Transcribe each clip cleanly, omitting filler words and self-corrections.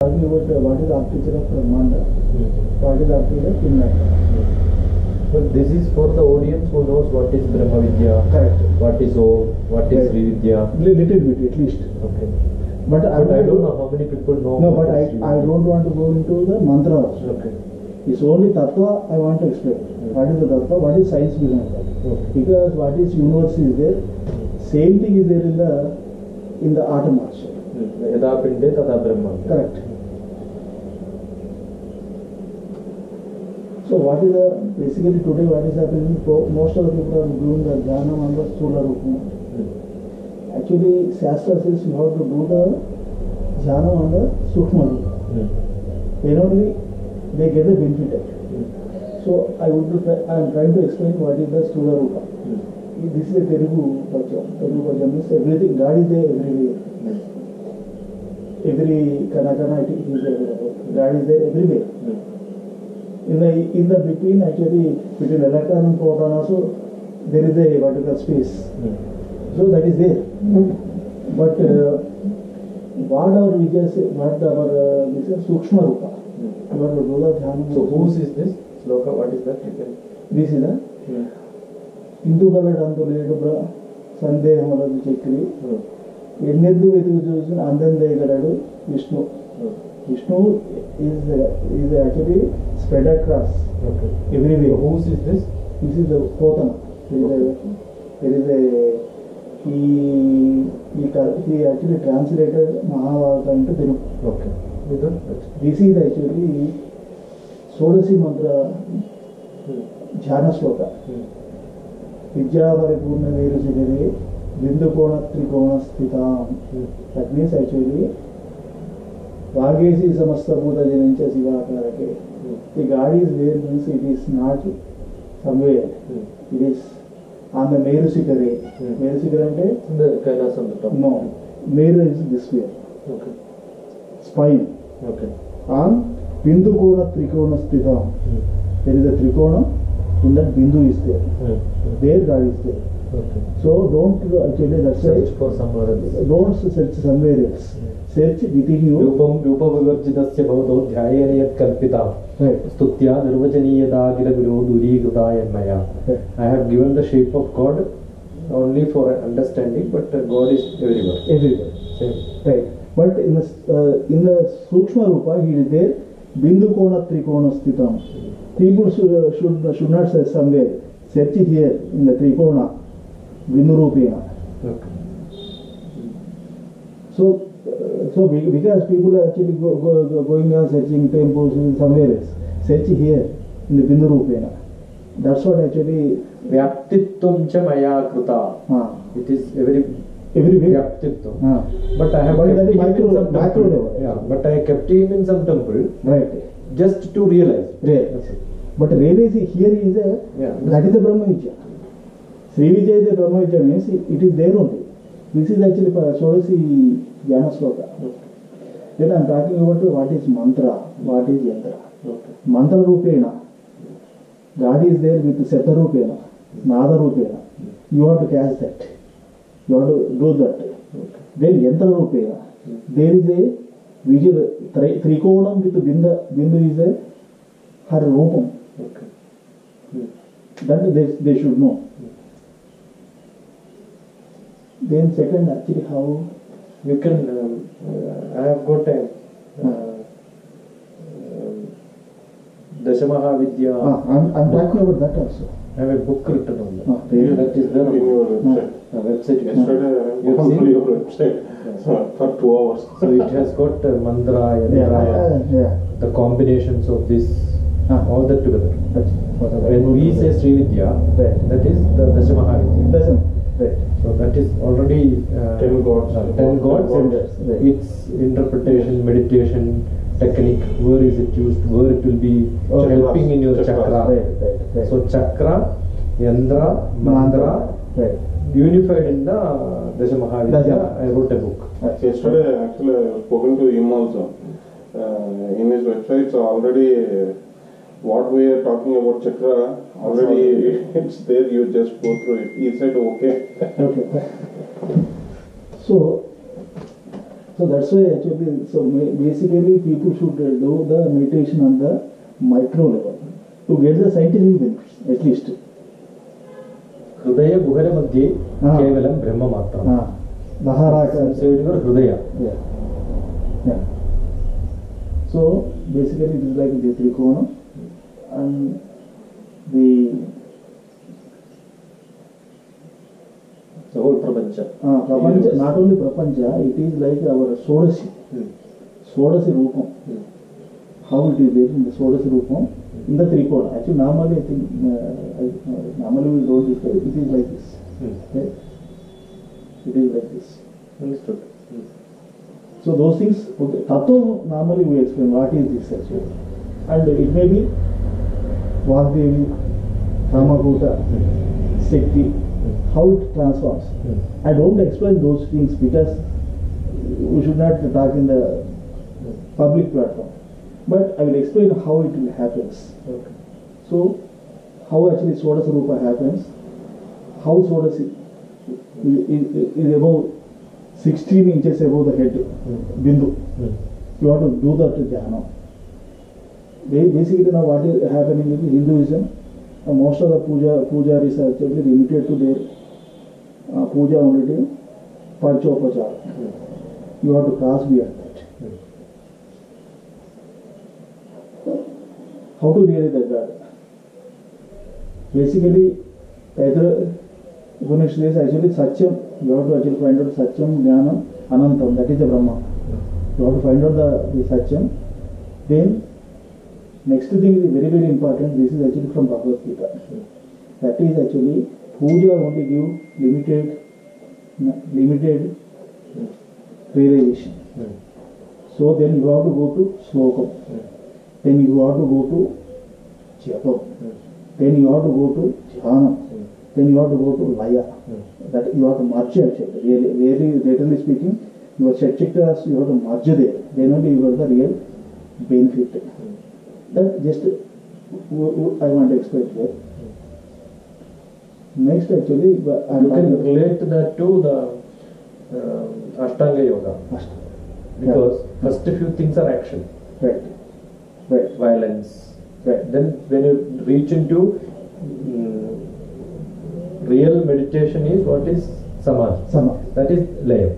Talking about what is the architecture of Brahmanda, what is the architecture of Pinnacle. But this is for the audience who knows what is Brahma Vidya, Correct. what is Om, what is Sri Vidya. Little bit at least. Okay. But I don't know how many people know. No, but I don't want to go into the mantra also. Okay. It's only tattva I want to explain. What is the tattva? What is science behind that? Okay. Because what is universe is there, same thing is there in the atom also. Yada Pinde Tada Brahma. Correct. So what is basically today what is happening, most of the people are doing the jnana on the Sthula Rupam. Actually Shastra says you have to do the jnana on the Sukshma Rupam. Then only they get the benefit. So I am trying to explain what is the Sthula Rupa. This is a Telugu Vacham. Telugu Vacham means everything, God is there everywhere. Every Kanakana it is available. God is there everywhere. In the between, actually, between electron and proton also, there is a vertical space. So that is there. But what our Vijay say, what our this is Sukshma Rupa. So whose is this? Sloka, what is that? This is the Hindu colored Antuled Sandeham Chakri. Ennedu Vetu Andan Vishnu. Vishnu is actually spread across everywhere. Whose is this? This is the Potana. There is a he actually translated Mahabharata into Telugu. Okay. This is actually Sodasi Mantra Jhana Sloka. Vidya Paripurna Verusidare Vindukona Trikona Sthitam. That means actually Vagesi Samasta Bhuta Janancha Sivakarake. The God is there means it is not somewhere. It is on the Merusikare. Merusikare? The Kailas on the top. No. Meru is this way. Okay. Spine. Okay. On Bindukona Trikona Sthitam. There is a Trikona, in that Bindu is there. There God is there. Okay. So don't actually Search for somewhere else. Don't search somewhere else. Search within you. Rupavivarjidasya bhavado dhyayena yat kalpita stutya nirvajaniyata akila guru durigutaya maya. I have given the shape of God only for understanding, but God is everywhere. Everywhere. Same. Right. But in the Sukshma Rupa, he is there. Bindu Kona Trikona Sthitam. People should not search somewhere. Search here in the Trikona. Bindu Rupena. Okay. So because people are actually going on searching temples somewhere else, search here in the Bindu Rupena. That's what actually Vyaptitvam cha maya kruta. It is everywhere. Vyaptitvam. But I have kept him in some macro temple. level. Yeah, but I kept him in some temple. Right. Just to realize. Right. But realizing here is that is the Brahma Vidya. Sri Vijay is the Brahma Vidya means it is there only. This is actually Sodasi Jnana Sloka. Then I am talking about what is mantra, what is yantra. Mantra Rupena. God is there with Seta Rupena, Nada Rupena. You have to catch that. You have to do that. Then yantra Rupena. There is a visual Trikonam with Bindu is a her Rupam. That they should know. Then second, actually how you can, I have got a Dashamaha Vidya. I'm talking about that also. I have a book written on that. That is there on your website. Yesterday I opened your website for 2 hours. So it has got mantra, yantra, the combinations of this, all that together. When we say Sri Vidya, that is the Dashamaha Vidya. So that is already 10 gods. 10 gods. Its interpretation, meditation, technique, where is it used, where it will be helping in your chakra. So chakra, yandra, mandra, unified in the Dashamaha Vidya. I wrote a book. Yesterday actually I have spoken to him also. In his website already what we are talking about chakra, already it's there, you just go through it. He said okay. Okay. So So that's why actually, so basically people should do the meditation on the micro level to get the scientific benefits at least. हृदय गुहर मध्ये केवलं ब्रह्म मात्रम्. हृदय. Yeah. So basically it is like the trikona and the whole prapancha. Prapancha, not only prapancha, it is like our sodasi. Sodasi rupam. How it is there in the sodasi rupam in the trikona. Actually normally I think normally we don't describe it. It is like this. Okay? It is like this. Understood. So those things, okay, tattva normally we explain what is this actually. And it may be Vagdevi, Ramakuta, Shakti, how it transforms. I don't explain those things because we should not talk in the public platform. But I will explain how it will happens. Okay. So, how actually Sodasa Rupa happens, how Sodasi is above 16 inches above the head, Bindu. You have to do that jhana. Basically now what is happening in Hinduism, most of the pujaris are actually limited to their puja only to Panchopachara. You have to cross beyond that. How to realize that God? Basically, either Upanishad is actually Satyam, you have to actually find out Satyam, Jnanam, Anantam, that is the Brahma. You have to find out the Satyam. Then, next thing is very, very important, this is actually from Bhagavad Gita. That is actually, puja only give limited realization. So then you have to go to Slokam. Then you have to go to Japam. Then you have to go to Jhanam. Then you have to go to Laya. That you have to merge actually. Really, literally speaking, your Shatchakras you have to merge there. Then only you got the real benefit. That just I want to explain here. Next actually, you can relate that to the Ashtanga Yoga. Because first few things are action. Right. Violence. Right. Then when you reach into real meditation is what is Samadhi. That is Laya.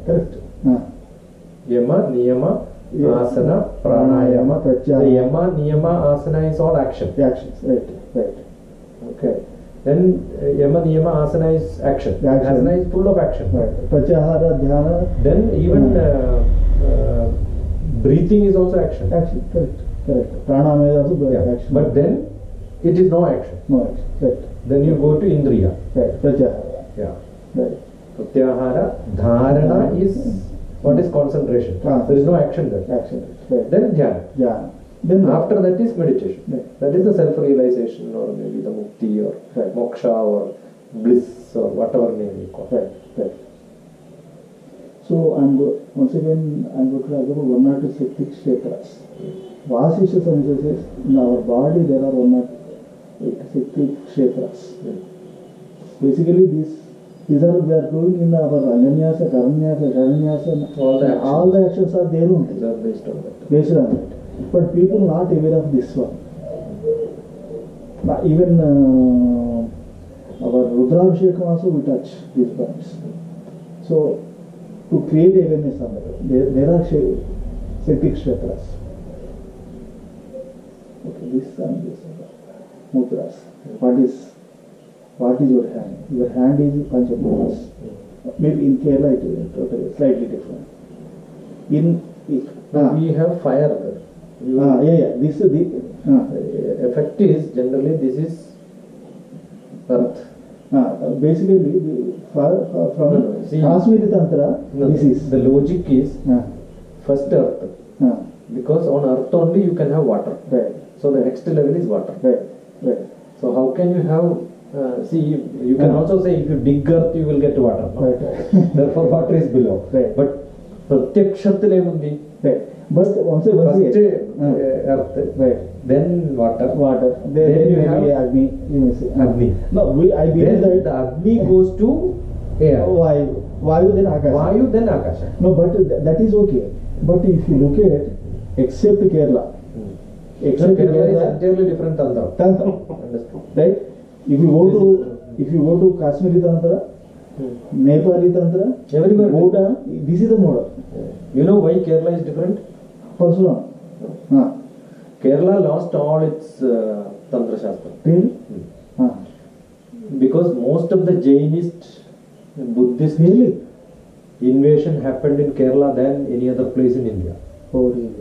Correct. Yama, Niyama, Asana, Pranayama. The Yama, Niyama, Asana is all action. The actions, right. Okay. Then Yama, Niyama, Asana is action. Asana is full of action. Right. Pratyahara, Dhyana. Then even breathing is also action. Action, correct. Pranayama is also action. But then it is no action. No action, right. Then you go to Indriya. Right. Pratyahara. Yeah. Right. Pratyahara, Dharana is what is concentration. There is no action there. Action, right. Then Dhyana. Yeah. Then after that is meditation. Right. That is the self-realization or maybe the mukti or moksha or bliss or whatever name you call. Right. So once again I'm going to talk about 1 or 2 Shakti Kshetras. Vasisha Sanjay says in our body there are 1 or 8 Shakti Kshetras. Basically these are we are doing in our Ananyasa, Karanyasa, Sharanyasa, all the actions are there only. These are based on that. Based on that. But people not aware of this one. Even our Rudrabhishekam also we touch these points. So to create awareness on that, there are Shakti Kshetras. Okay, this and this mudras. What is your hand? Your hand is Panchabhutas. Maybe in Kerala it is totally slightly different. We have fire there. This is the effect is generally this is earth. Basically from Kashmiri Tantra, this is the logic is first earth. Because on earth only you can have water. Right. So the next level is water. Right. So how can you have you can also say if you dig earth you will get water. No? Right. Therefore water is below. Right. But Pratyakshathile mundi. Right. But once first earth. Right. Then water. Then you have Agni. You may say Agni. No, I believe then that the Agni goes to air. Vayu then Akasha. Vayu, then Akasha. No, but that is okay. But if you look at, except Kerala, So Kerala is entirely different Tantra. Tantra, Understood. right? If you go to Kashmiri Tantra, Nepali Tantra, Everywhere. Bhutan, this is the model. You know why Kerala is different? Parsuram. Kerala lost all its Tantra Shastra. Really? Because most of the Jainist, Buddhist Really? invasion happened in Kerala than any other place in India. Oh, really?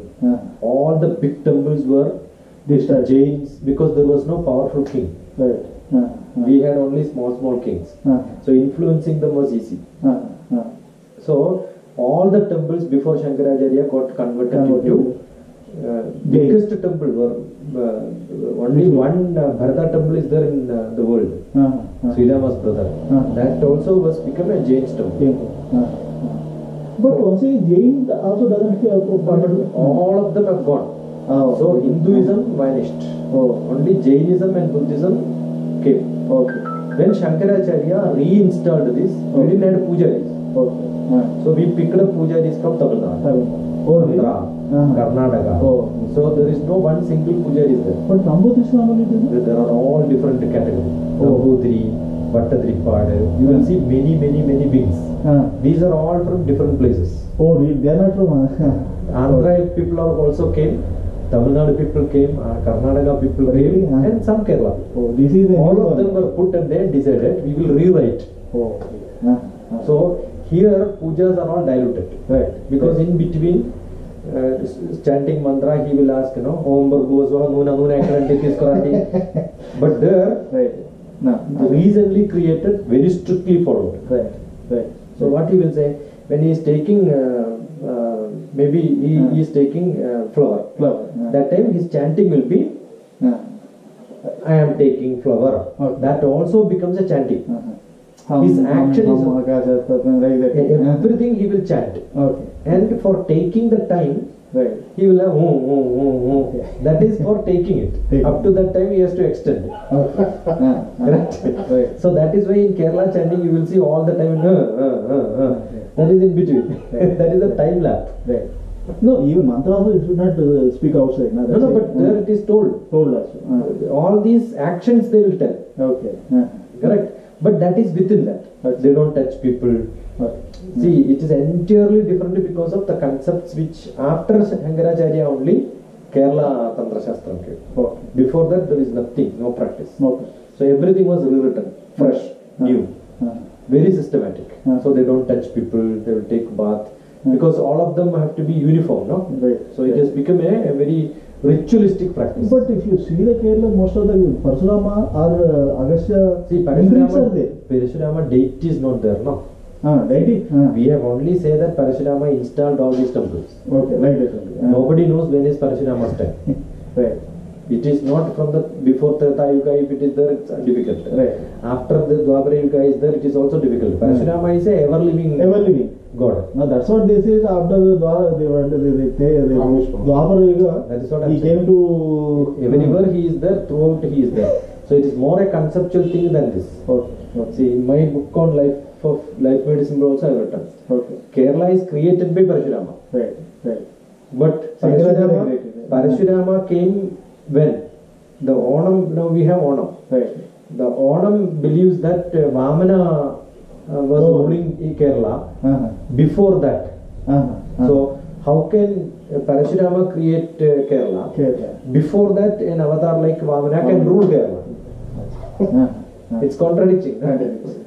All the big temples were Destroyed. Jains because there was no powerful king. Right. We had only small kings. So influencing them was easy. So all the temples before Shankaracharya got converted into biggest temple were only one Bharata temple is there in the world. Sri Rama's brother. That also was become a Jain temple. But once Jain also doesn't feel All of them have gone. So Hinduism vanished. Only Jainism and Buddhism came. Okay. When Shankaracharya reinstalled this, we didn't have pujaris. So we picked up pujaris from Tamil Nadu, Andhra, Karnataka. So there is no one single pujari there. But Namboodirishwamy, There are all different categories. Nambudiri, Bhattadripad. You will see many beings. These are all from different places. Oh, they are not from Andhra people are also came. Tamil Nadu people came, Karnataka people Really? came, and some Kerala. Oh, this is the All of them were put and they decided we will rewrite. So here pujas are all diluted. Right. Because in between chanting mantra he will ask, Om Bhargavasvaha Nuna Nuna Ekranti Tiskarati. But there, recently created, very strictly followed. Right. So what he will say, when he is taking, maybe he is taking flower. That time his chanting will be, I am taking flower. That also becomes a chanting. His action is everything he will chant. And for taking the time, he will have that is for taking it. Up to that time he has to extend. Correct? So that is why in Kerala chanting you will see all the time that is in between. That is a time lapse. No, even mantra also you should not speak outside. No, but there it is told. Also. All these actions they will tell. Correct? But that is within that. They don't touch people. See, it is entirely different because of the concepts which after Shankaracharya only Kerala Tantra Shastra came. Before that there is nothing, no practice. So everything was rewritten, fresh, new, very systematic. So they don't touch people, they will take bath. Because all of them have to be uniform, no? So it has become a very ritualistic practice. But if you see the Kerala, most of the Parshurama or Agastya, see, Parashurama deity is not there, no? Deity? We have only say that Parashurama installed all these temples. Okay, like that. Nobody knows when is Parashurama's time. Right. It is not from the before Treta Yuga. If it is there, it's difficult. Right. After the Dwapara Yuga is there, it is also difficult. Parashurama is a ever living God. Now that's what they say after Dwapara Yuga. That is what he came to everywhere he is there, throughout he is there. So it is more a conceptual thing than this. See, in my book on life medicine also I have written. Kerala is created by Parashurama. But Parashurama came when? The Onam, now we have Onam. The Onam believes that Vamana was ruling in Kerala before that. So how can Parashurama create Kerala? Before that an avatar like Vamana can rule Kerala. It's contradicting.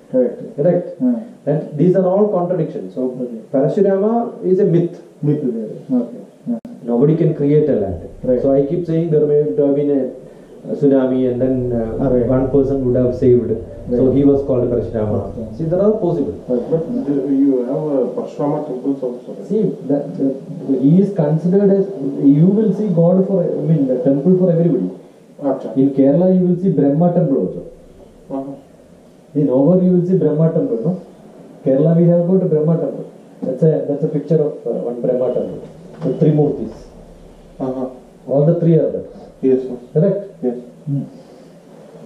Correct? And these are all contradictions. So Parashurama is a myth. Nobody can create a land. So I keep saying there may have been a tsunami and then one person would have saved. So he was called Parashurama. See, there are possible. But you have Parashurama temples also. See, he is considered as, you will see God for, the temple for everybody. In Kerala you will see Brahma temple also. In over you will see Brahma temple, no? Kerala we have got a Brahma temple. That's a picture of one Brahma temple. The three murtis. All the three are there. Yes. Correct? Yes.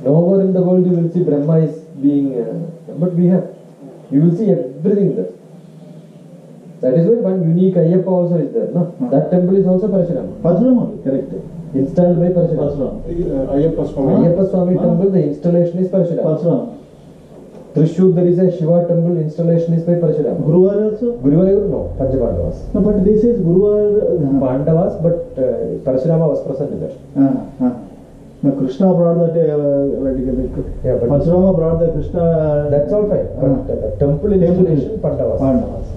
Nowhere in the world you will see Brahma is being, but we have. You will see everything there. That is why one unique Ayyappa also is there. No? That temple is also Parashurama. Parashurama, correct. Installed by Parashurama. Parashurama. Ayyappa Swami. Ayyappa Swami temple, the installation is Parashurama. Parashurama. Trishur, there is a Shiva temple, installation is by Parashurama. Guruvar also? Guruvar, no, Panchapandavas. No, but this is Guruvar. Pandavas, but Parashurama was present there. No, Krishna brought that. Yeah, but Parashurama brought the Krishna. that's all fine. But the temple installation, Pandavas. Pandavas.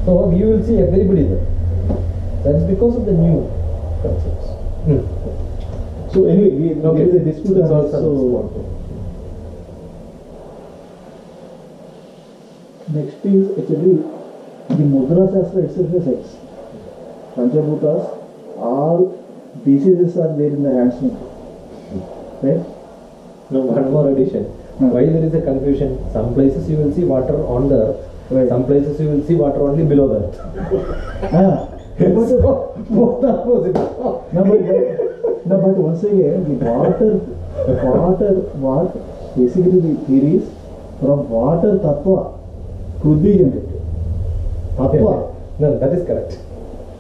So you will see everybody there. That's because of the new concepts. So anyway, there is a dispute. It's also So next is actually the Mudra Shastra itself says Panchabhutas, all diseases are there in the hands. Right? No, one more addition. Why there is a confusion? Some places you will see water on the earth. Right. Some places you will see water only below the earth. So, both are possible. No, but once again, the what basically the theory is from water tattva could be generated. Tattva. No, that is correct.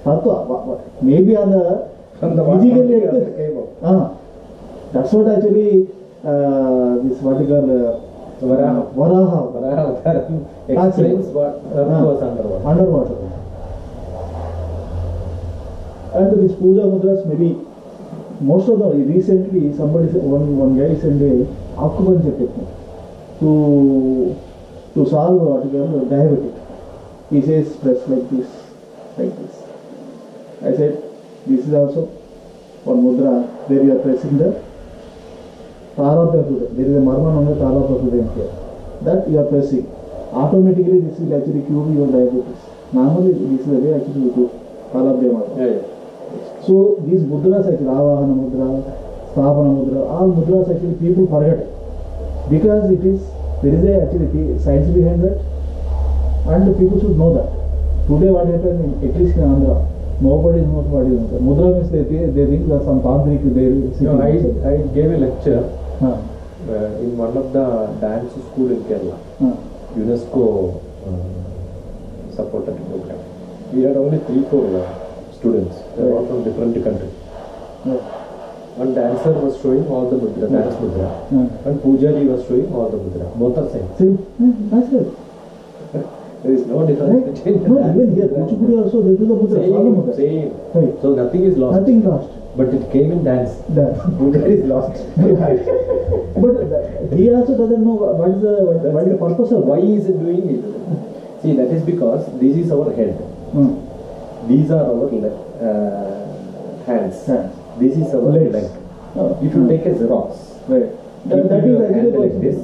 Tattva. Maybe on the From the physical water came out. that's what actually this what you call Varaha explains what earth was underwater. Underwater. And this puja mudras, maybe most of the recently somebody one guy sent a acupuncture technique to solve what you call diabetic. He says press like this. I said this is also one mudra where you are pressing the Tarabhya Hruda. There is a marman on the Tarabhya Hruda here. That you are pressing. Automatically this will actually cure your diabetes. Normally this is the way actually you do Tarabhya Marma. Yeah. So these mudras actually, Avahana mudra, Sthavana mudra, all mudras actually people forget. Because there is actually science behind that and the people should know that. Today what happened at least in Andhra, nobody knows what is mudra. Mudra means they think that some tantric there. No, I gave a lecture in one of the dance school in Kerala. UNESCO supported program. We had only 3-4 students. They were all from different countries. One dancer was showing all the mudra, dance mudra, and Pujari was showing all the mudra. Both are same. That's it. There is no difference between No, even here, Kuchipudi also they do the mudra. Same. Right. So nothing is lost. Nothing lost. But it came in dance. Pujari is lost. But he also doesn't know what is the purpose of Why is it doing it? See, that is because this is our head. These are our hands. This is our Legs. leg. If you take a Xerox, That is actually like this,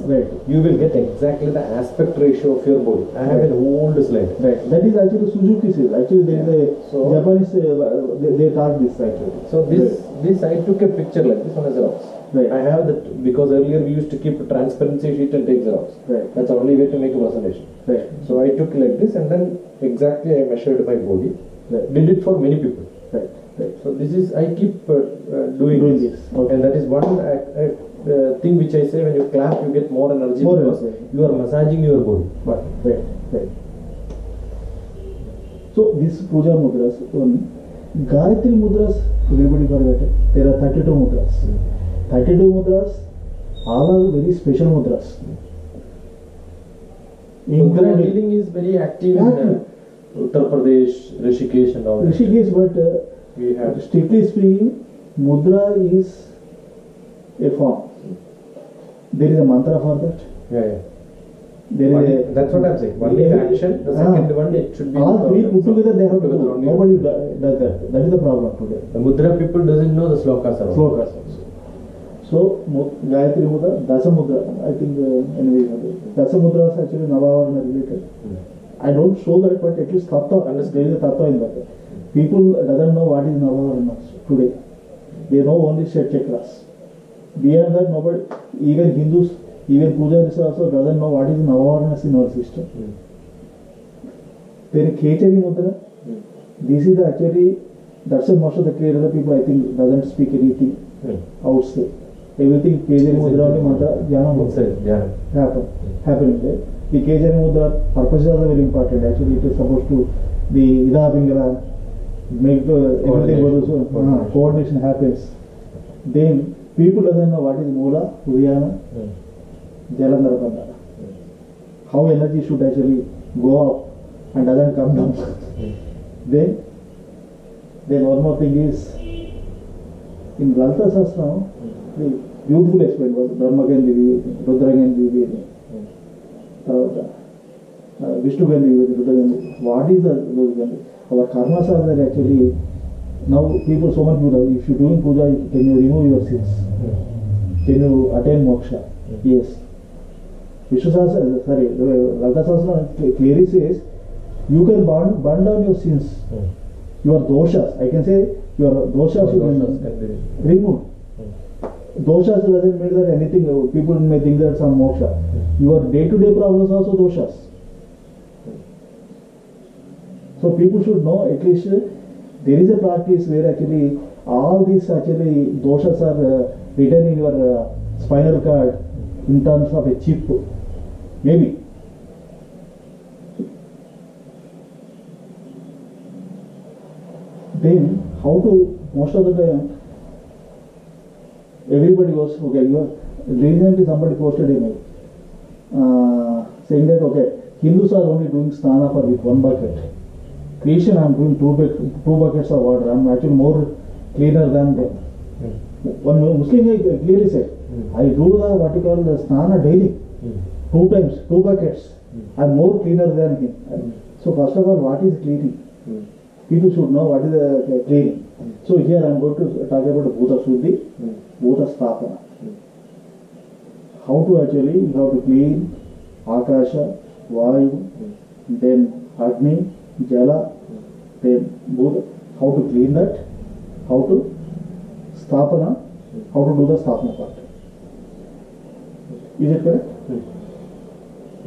you will get exactly the aspect ratio of your body. I have an old slide. That is actually Suzuki says. Actually, there is a So- Japanese they taught this actually. So this I took a picture like this on a Xerox. I have that because earlier we used to keep a transparency sheet and take Xerox. That's the only way to make a presentation. So I took like this and then exactly I measured my body. Did it for many people. So this is I keep doing this. And that is one thing which I say, when you clap you get more energy because you are massaging your body. So this puja mudras, Gayatri mudras, everybody forget it. There are 32 mudras. 32 mudras, all are very special mudras. Mudra healing is very active in Uttar Pradesh, Rishikesh and all that. Rishikesh, but We have strictly speaking, mudra is a form. There is a mantra for that. There is that's what I'm saying. One is action, the second one it should be. all three put together they have to do. only. Nobody does that. That is the problem today. The mudra people doesn't know the slokas are. Slokas also. So Gayatri mudra, Dasa mudra. I think anyway, Dasa mudra is actually Navavarna related. I don't show that, but at least tattva. There is a tattva in that. People doesn't know what is Navavarna today. They know only set chakras. Beyond that, nobody, even Hindus, even Pujaris also doesn't know what is Navavarnas in our system. There is Khechari mudra. This is actually, that's why most of the Kerala people I think doesn't speak anything outside. everything Kejani Mudra mantra Jnana. happening there. The Kejani Mudra purpose is also very important. Actually, it is supposed to the Ida Bingala make everything coordination happens. Then people doesn't know what is Mula, Udayana, Jalandhara Bandhana. How energy should actually go up and doesn't come down. Then one more thing is in Lalita Sastra, the beautiful explained was Brahma Gandhi Vivedi, Rudra Gandhi Vivedi, Vishnu Gandhi Vivedi, Rudra Gandhi. What is those Gandhi? Our karmas are that actually now people so much good. If you doing puja, can you remove your sins? Can you attain moksha? Yes. Vishnu Sastra, sorry, Lalita Sastra clearly says you can burn down your sins, your doshas. I can say your doshas you can remove. Doshas doesn't mean that anything, people may think that some moksha. Your day-to-day problems also doshas. So people should know at least there is a practice where actually all these actually doshas are written in your spinal cord in terms of a chip. Maybe. Then how to, most of the time, everybody was, okay, recently somebody posted a mail saying that, okay, Hindus are only doing snana for with one bucket. Christian, I am doing two buckets of water. I am actually more cleaner than them. One Muslim clearly said, I do the what you call the snana daily, 2 times, 2 buckets. I am more cleaner than him. So first of all, what is cleaning? People should know what is the cleaning. So here I am going to talk about Bhuta Shuddhi, Bhuta Sthapana. How to actually, you have to clean Akasha, Vayu, then Agni, Jala, then Bhuta. How to clean that, how to Sthapana, how to do the Sthapana part. Is it correct?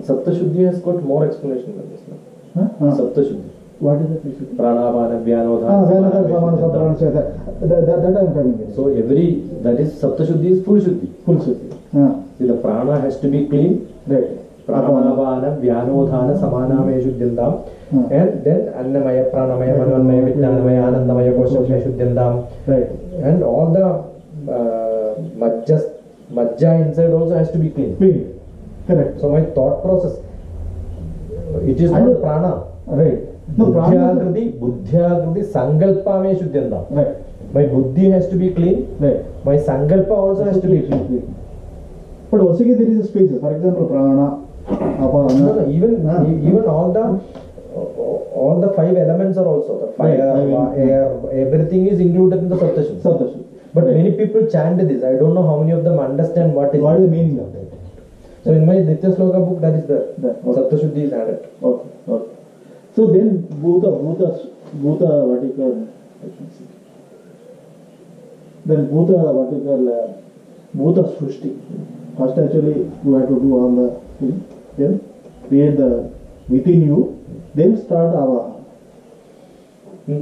Saptashuddhi has got more explanation than this. Saptashuddhi. What is it? Pranavana, Vyanodhana. That I am coming in. So that is Saptashuddhi is full Shuddhi. Full Shuddhi. See, the prana has to be clean. Right. Pranavana, Vyanodhana, Samanamaya Shuddhyandam. And then Annamaya, Pranamaya, Manvanmaya, Vijnanamaya, Anandamaya, Koshamaya Shuddhyandam. Right. And all the Majja inside also has to be clean. Clean. Correct. So my thought process, it is not prana. Right. No, Buddhyakriti, Sankalpame Shuddhyandam. Right. My buddhi has to be clean. Right. My Sankalpa also has to be clean. But also there is a space. For example, Prana, Apana. No, even all the 5 elements are also the fire, air, everything is included in the Saptashuddhi. But many people chant this. I don't know how many of them understand what is the meaning of that. So in my Nitya Sloka book, that is the Saptashuddhi is added. Okay. So then Bhuta, what you call, then Bhuta, what you call, Bhuta Srushti. First actually you have to do all the thing, then create the within you, then start Avahana.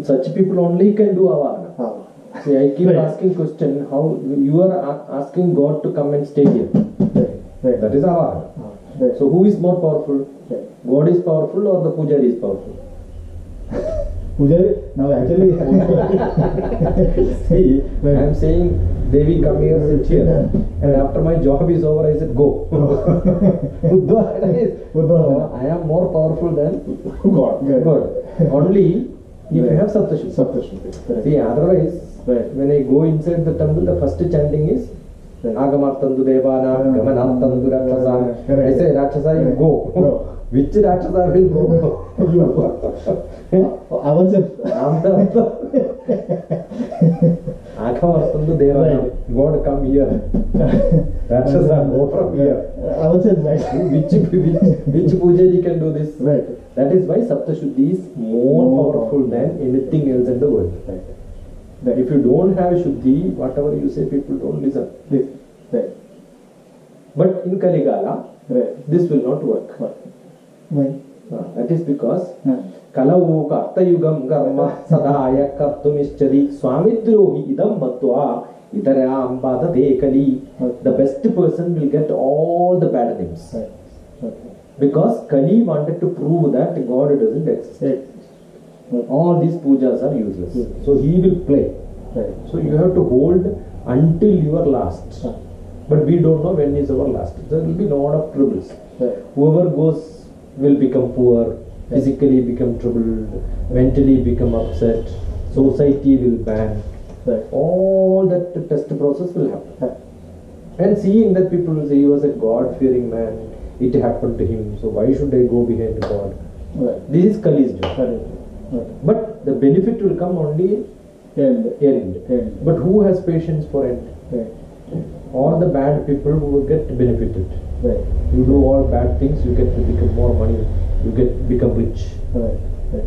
Such people only can do Avahana. See, I keep asking question, how you are asking God to come and stay here. Right. That is Avahana. Right. So who is more powerful? Right. God is powerful or the Pujari is powerful? Pujari, now actually see, I am saying Devi come here, sit here, and after my job is over, I said go. So I am more powerful than God. Only if you have Saptashuddhi. See, otherwise, when I go inside the temple, the first chanting is Agamartandu Devana, Gamanartandu Rakshasa. I say Rakshasa, you go. Which Rakshasa will go? Agamartandu Devana, God come here. Rakshasa, go from here. Which Pujari can do this? Right. That is why Saptashuddhi is more powerful than anything else in the world. Right. If you don't have Shuddhi, whatever you say, people don't listen. Right. But in Kaligala, this will not work. Why? That is because Kalau Kartayugam Karma Sadaya Kartumischadi Swamitrohi Idam Matva Itara Ambada Dekali. The best person will get all the bad names. Right. Okay. Because Kali wanted to prove that God doesn't exist. Right. All these pujas are useless. Yes. So he will play. Right. So you have to hold until you are last. Right. But we don't know when is our last. There will be a lot of troubles. Right. Whoever goes will become poor, physically become troubled, mentally become upset, society will ban. Right. All that test process will happen. Right. And seeing that people will say he was a God-fearing man, it happened to him, so why should I go behind God? Right. This is Kali's job. Right. Right. But the benefit will come only End. end. But who has patience for end? Right. All the bad people who will get benefited. Right. You do all bad things, you get to become more money, you become rich. Right. Right.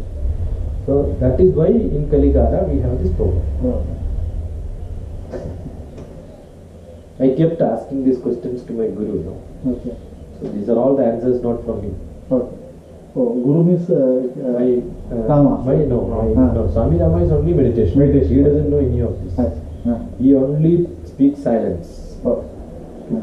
So that is why in Kaligara we have this problem. Oh. I kept asking these questions to my guru. No? Okay. So these are all the answers, not from me. Okay. Oh, Guru means Rama. No, Swami Rama is only meditation. Meditation. He doesn't know any of this. He only speaks silence. Oh.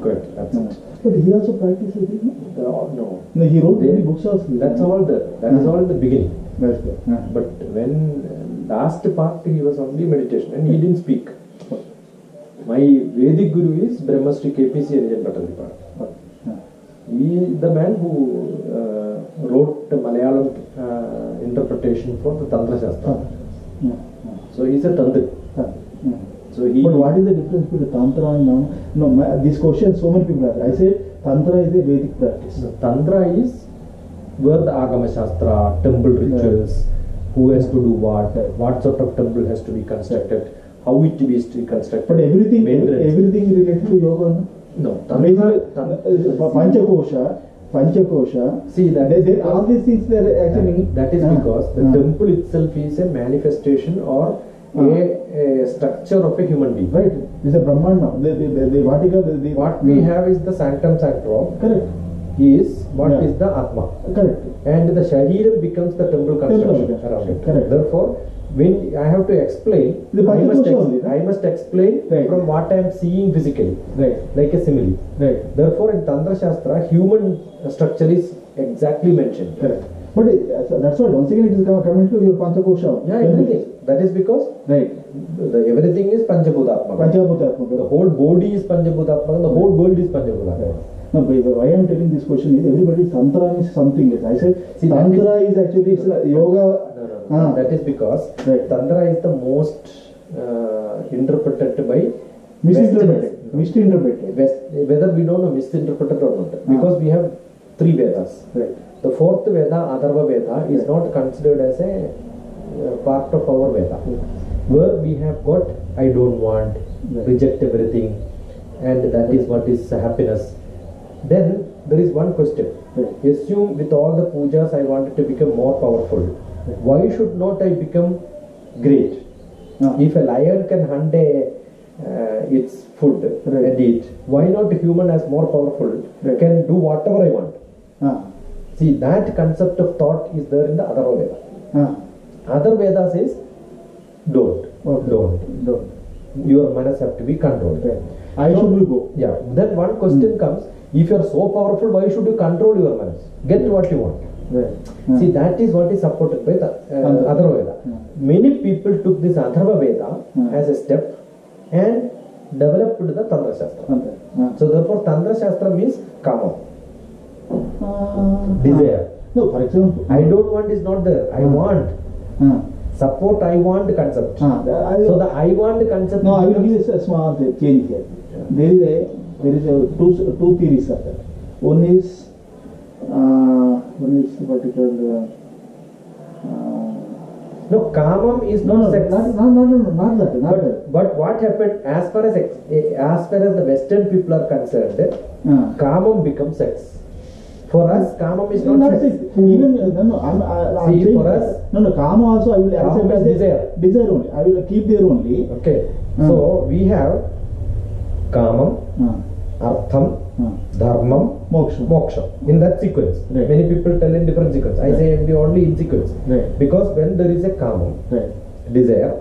Good, that's it. But he also practices it, no? No. No, he wrote many books also. That's all that is all the beginning. That's good. But when last part he was only meditation and he didn't speak. My Vedic Guru is Brahma Sri KPC Anjan Bhattacharya. He is the man who wrote the Malayalam interpretation for the Tantra Shastra. So he is a Tantric. So he. But what is the difference between Tantra and this question so many people ask. I said Tantra is a Vedic practice. No, Tantra is where the Agama Shastra, temple rituals, who has to do what sort of temple has to be constructed, how it is to be constructed. But everything related to yoga. No, Panchakosha. See that all these things they are actually. That is because the temple itself is a manifestation or a structure of a human being. Right. It's a Brahman now. What we have is the sanctum sanctorum. Correct. Is what is the Atma. Correct. And the Shariram becomes the temple construction around it. Correct. Therefore, when I have to explain, I must explain from what I am seeing physically, like a simile. Therefore, in Tantra Shastra, human structure is exactly mentioned. Correct. But that's why once again it is coming to your Panchakosha. Yeah, everything. That is because everything is Panchabhutatma. The whole body is Panchabhutatma and the whole world is Panchabhutatma. No, but why I am telling this question is everybody Tantra is something else. I said Tantra is actually yoga. No. That is because Tantra is the most interpreted by misinterpreted. Whether we don't know misinterpreted or not, because we have 3 Vedas. The 4th Veda, Atharva Veda, is not considered as a part of our Veda. Where we have got I don't want, reject everything, and that is what is happiness. Then there is one question. Assume with all the pujas I wanted to become more powerful. Why should not I become great? If a lion can hunt its food and eat, why not a human as more powerful can do whatever I want? See, that concept of thought is there in the Atharva Veda. Other Veda says, don't. Your manas have to be controlled. I should go. Yeah. Then one question comes, if you are so powerful, why should you control your manas? Get what you want. See, that is what is supported by the Atharva Veda. Many people took this Atharva Veda as a step and developed the Tantra Shastra. So therefore, Tantra Shastra means kama. Desire. No, for example, I don't want is not there. I want. Support I want concept. So the I want concept. No, I will give a small change here. There is a two theories are there. One is particular. No, kamam is not sex. Not that. But what happened as far as the Western people are concerned, kamam becomes sex. For us, kamam is not sex. Even I'm see, saying for us, kama also I will accept as desire only. I will keep there only. Okay. So we have kamam, artham, dharmam, moksha. In that sequence. Many people tell in different sequence. I say we only in sequence. Because when there is a kamam, desire,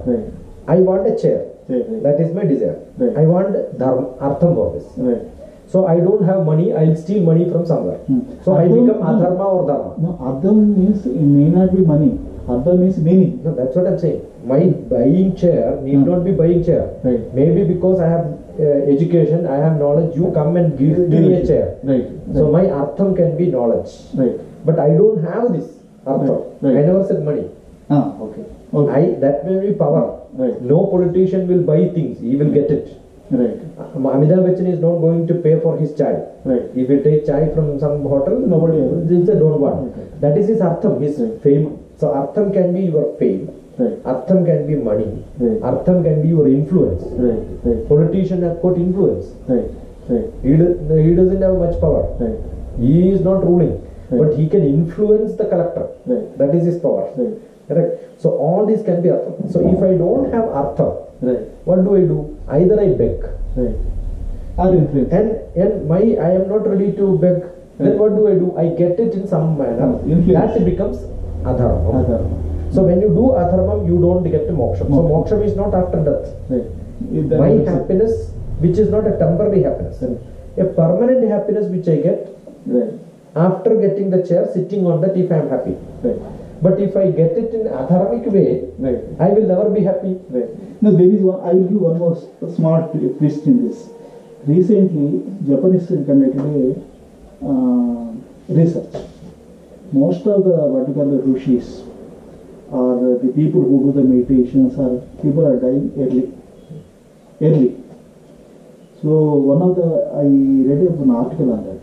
I want a chair. Right. That is my desire. Right. I want dharma, artham for this. Right. So I don't have money, I'll steal money from somewhere. So I Ardham- become adharma or dharma. No, Ardham means it may not be money. Ardham means meaning. No, that's what I'm saying. My buying chair need not be buying chair. Right. Maybe because I have education, I have knowledge, you come and give me a chair. Right. So my artham can be knowledge. Right. But I don't have this artham. Right. I never said money. Okay. Okay. That may be power. Right. No politician will buy things, he will get it. Right. Amitabh Bachchan is not going to pay for his chai. Right. If he take chai from some hotel, Nobody else. they say don't want. Okay. That is his artham, his Right. fame. So artham can be your fame. Right. Artham can be money. Right. Artham can be your influence. Right. Right. Politician has got influence. Right. Right. He doesn't have much power. Right. He is not ruling, Right. but he can influence the collector. Right. That is his power. Right. Correct. So all these can be artham. So if I don't have artham, Right. what do? Either I beg, Right. Or influence. and I am not ready to beg. Then Right. what do? I get it in some manner. Influence. That becomes adharma. Ardham. So when you do adharmam, you don't get to moksha. So Moksha. moksha is not after death. Right. If that My makes sense. happiness, which is not a temporary happiness, Right. a permanent happiness which I get Right. after getting the chair, sitting on that, if I am happy. Right. But if I get it in adharmic way, Right. I will never be happy. Right. No, there is one. I will give one more smart twist in this. Recently, Japanese conducted a research. Most of the what you call the rishis or the people who do the meditations are people are dying early. Early. So one of the I read an article on that.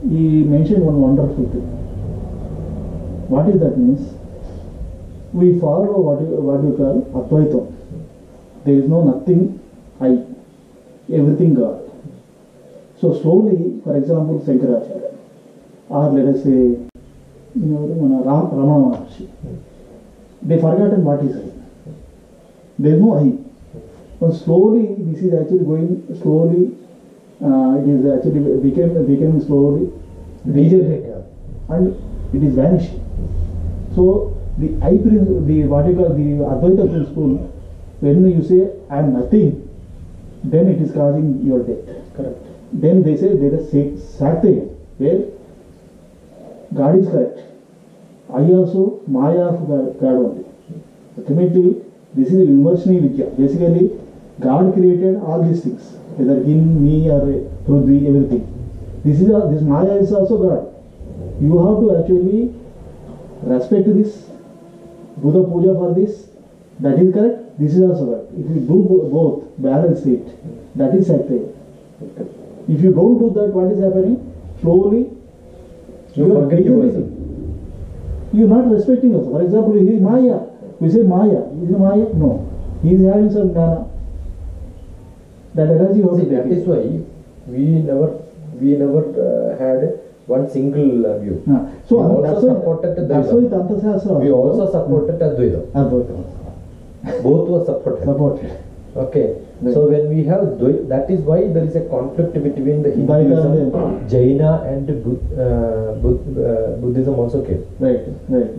He mentioned one wonderful thing. What is that means? We follow what you call Advaitam. There is no nothing I, everything God. So slowly, for example, Shankaracharya, or let us say, Ramana Maharshi, they forgotten what is I. There is no I. But slowly, this is actually going slowly. It is actually becoming slowly degenerated, and it is vanishing. So the I principle, the what you call the Advaita principle, when you say I am nothing, then it is causing your death. Correct. Then they say there is Satya, where God is correct. I also Maya of God only. Ultimately, this is Vimarshani Vidya. Basically, God created all these things, whether in me or Prudvi, everything. This Maya is also God. You have to actually respect this, do the puja for this, that is correct, this is also correct. If you do both, balance it, that is Satya. If you don't do that, what is happening? Slowly, You forget yourself. you are not respecting us. For example, he is Maya. We say Maya. Is he Maya? No. He is having some jnana. That energy you have to See, that take is it. why we never had one single view. So we also that's why- supported that's why Advaita. Tantra Shastra We also supported Advaita. Advaita. Both were supported. Supported. Okay. Right. So when we have Dvaita, that is why there is a conflict between the Dvaita Hinduism, and Jaina and Buddhism also came. Right, right,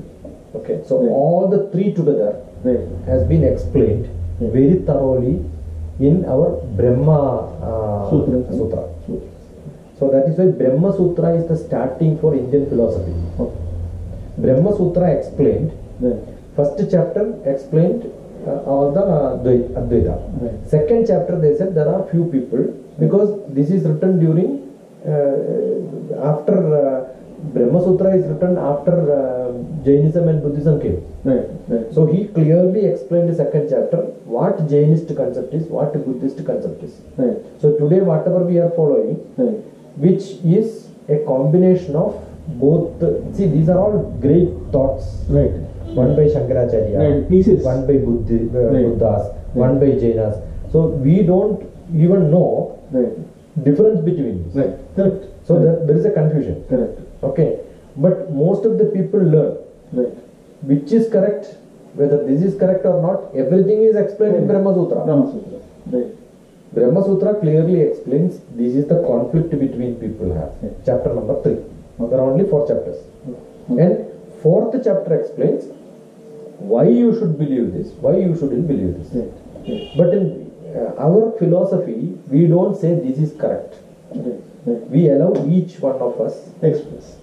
Okay. So Right. all the three together right. has been explained Right. very thoroughly in our Brahma Sutra. Sutra. So that is why Brahma Sutra is the starting for Indian philosophy. Okay. Brahma Sutra explained, Right, first chapter explained all the Advaita. right. Second chapter they said there are few people, because this is written during after Brahma Sutra is written after Jainism and Buddhism came. Right, right. So he clearly explained the second chapter what Jainist concept is, what Buddhist concept is. Right, So today whatever we are following, right. which is a combination of both. See, these are all great thoughts. Right. One by Shankaracharya, Right, pieces. one by Right. Buddhas, one Right. by Jainas. So we don't even know Right. difference between these. Right. Correct. So Correct. there is a confusion. Correct. Okay, but most of the people learn Right. which is correct, whether this is correct or not. Everything is explained in Brahma Sutra. Brahma Sutra. Right. Brahma Sutra clearly explains this is the conflict between people have. Yeah. Chapter number 3. There are only 4 chapters. Okay. And 4th chapter explains why you should believe this, why you shouldn't believe this. Right. But in our philosophy, we don't say this is correct. Right. We allow each one of us Express.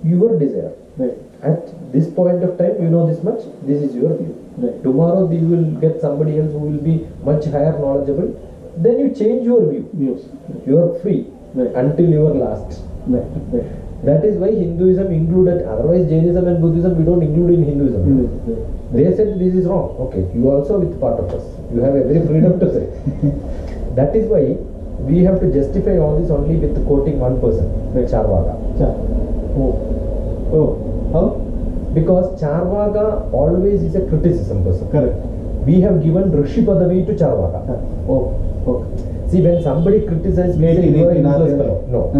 your desire. Right. At this point of time, you know this much, this is your view. Right. Tomorrow you will get somebody else who will be much higher knowledgeable, then you change your view. Views. You are free Right. until you are last. Right. Right. That is why Hinduism included, otherwise Jainism and Buddhism we don't include in Hinduism. Right. They said this is wrong. Okay, you also with part of us. You have every freedom to say. That is why we have to justify all this only with quoting one person, Charvaka. Oh. How? Because Charvaka always is a criticism person. Correct. We have given Rishi Padavi to Charvaka. Oh. Okay. See, when somebody criticizes, we say you are a useless fellow. No.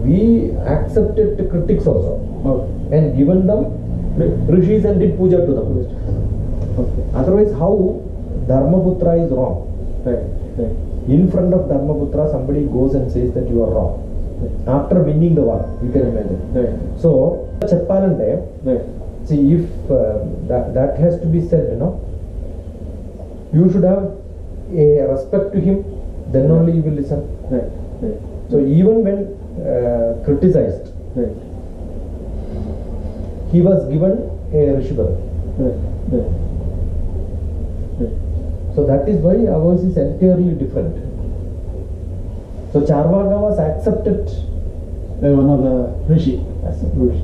We accepted the critics also. Okay. And given them rishis and did puja to them. Okay. Otherwise, how Dharmaputra is wrong? Right. Right. In front of Dharmaputra, somebody goes and says that you are wrong. After winning the war, you can imagine. Right. So, Cheppalante, Right. see, if that has to be said, you should have a respect to him, then only you will listen. Right. Right. So, even when criticized, Right. he was given a Rishi Padavi. Right. Right. Right. So that is why ours is entirely different. So Charvaka was accepted One of the Rishi. as a Rishi.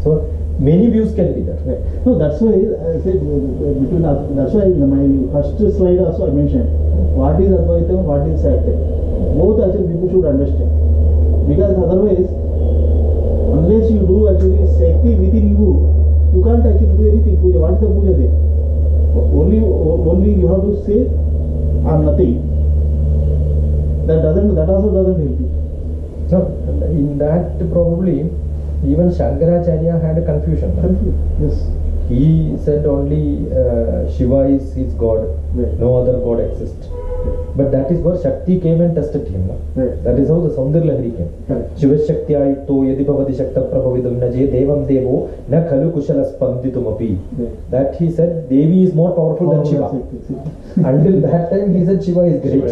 So many views can be there. Right. No, that's why I said between us, that's why in my first slide also I mentioned what is Advaitam, what is Saitya. Both actually people should understand. Because otherwise, unless you do actually Shakti within you, you can't actually do anything. Puja. What is the puja there? Only you have to say, I'm nothing. That also doesn't help you. So in that probably even Shankaracharya had a confusion. Yes. He said only Shiva is his God, Right. no other God exists. But that is where Shakti came and tested him. Right. That is how the Saundarya Lahari came. Correct. Shiva Shakti ayukto yadi bhavati shakta prabhavidam na je devam devo na khalu kushala spanditumapi. Right. That he said Devi is more powerful than Shiva. Until that time he said Shiva is great.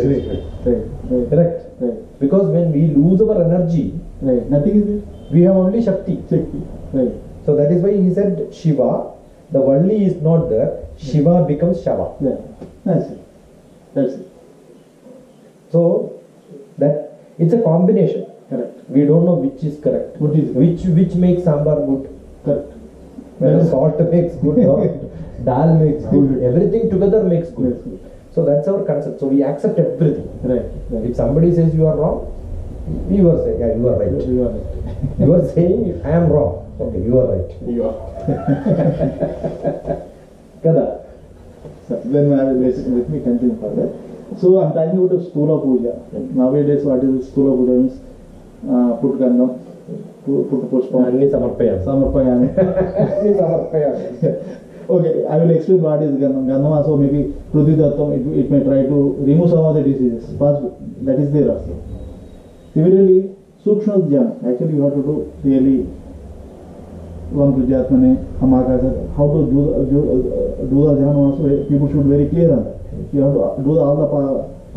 Right. Correct. Right. Because when we lose our energy, Right. Nothing is there. we have only Shakti. Shakti. Right. So that is why he said Shiva, the Valli is not there, Shiva becomes Shava. Yeah. That's it. That's it. So that it's a combination. Correct. We don't know which is correct. What is correct? Which makes sambar good. Correct. Whether salt makes good or dal makes good. Everything together makes good. Makes good. So that's our concept. So we accept everything. Right. Right. If somebody says you are wrong, you are saying, yeah, you are right. You are right. You are saying I am wrong. Okay, you are right. You are. Kada. So then let me continue further. So I'm talking about the school of puja. Nowadays, what is the school of puja means? Put gandam, put pushpam, Anni samarpayam. samarpayami. Anni samarpayam. Okay, I will explain what is gandam. Gandam also maybe Prudhi Dattam, it may try to remove some of the diseases. Possible. That is there also. Similarly, Sukshma Jnana. Actually, you have to do really one Prajatmane, Hamakasa. How to do the Jnana also, people should be very clear on that. You have to do all the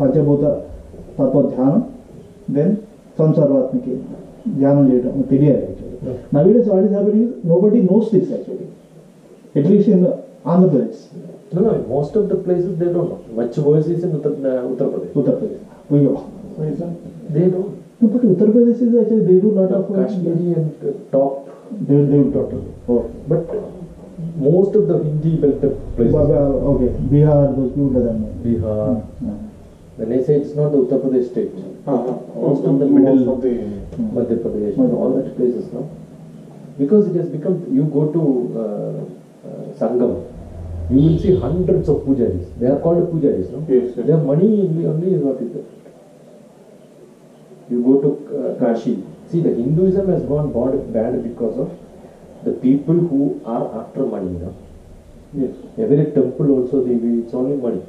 Panchabhuta Tattva Dhyana, then Samsarvatmiki Dhyana later, actually. Nowadays, what is happening is nobody knows this actually. At least in Andhra Pradesh. No, most of the places they don't know. Much worse is in Uttar Pradesh. Uttar Pradesh. They don't. No, but Uttar Pradesh is actually, they do lot of Kashmiri and top. They will totally. Oh. But most of the Hindi belted places. Okay, Bihar, those people doesn't know. Bihar. Yeah. When I say it's not the Uttar Pradesh state. Most of the Madhya Pradesh, all that places now. Because it has become, you go to Sangam, you will see hundreds of pujaris. They are called pujaris, no? Yes, yes. Their money only is what is there. You go to Kashi. See, the Hinduism has gone bad because of the people who are after money, no? Yes. Every temple also, it's only money.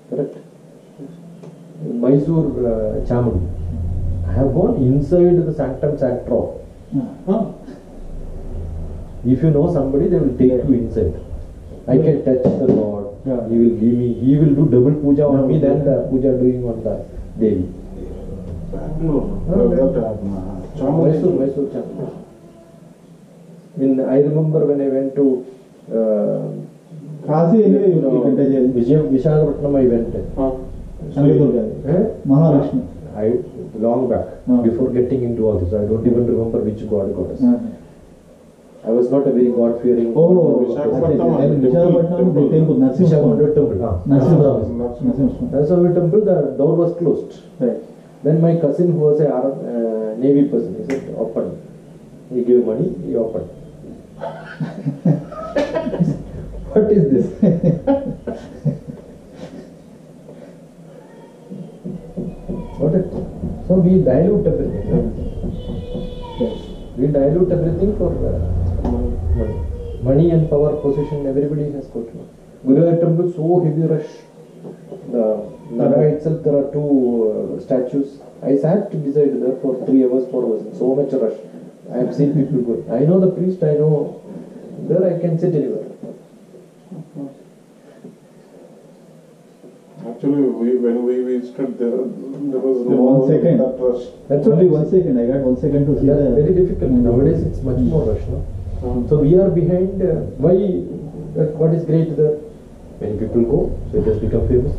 Correct? Mysore Chamundi. I have gone inside the sanctum sanctorum. If you know somebody, they will take you inside. I can touch the Lord. Yeah. He will give me. He will do double puja on me than the puja doing on the Devi. Mysore temple. I remember when I went to Kasi anyway, you can touch it. Visakhapatnam, I went. Mahalakshmi. Long back, before getting into all this, I don't even remember which god goddess. I was not a very God-fearing. Oh, Visakhapatnam, the temple, Visakhapatnam temple. Narasimha temple, the door was closed. Right. Then my cousin, who was a Navy person, he said, open. He gave money, he opened. What is this? What it? So we dilute everything. Yes. We dilute everything for money. Money and power, position, everybody has got one. Guruvayur temple, so heavy rush. The Naga itself, there are two statues. I sat beside there for 3 hours, 4 hours. So much rush. I have seen people go. I know the priest, I know. There I can sit anywhere. Actually, when we visited there was no 1 second. that rush. That's Only only 1 second. I got 1 second to see That's the. very difficult. Nowadays it's much more rush, no? So we are behind. Why? What is great there? Many people go, so it has become famous.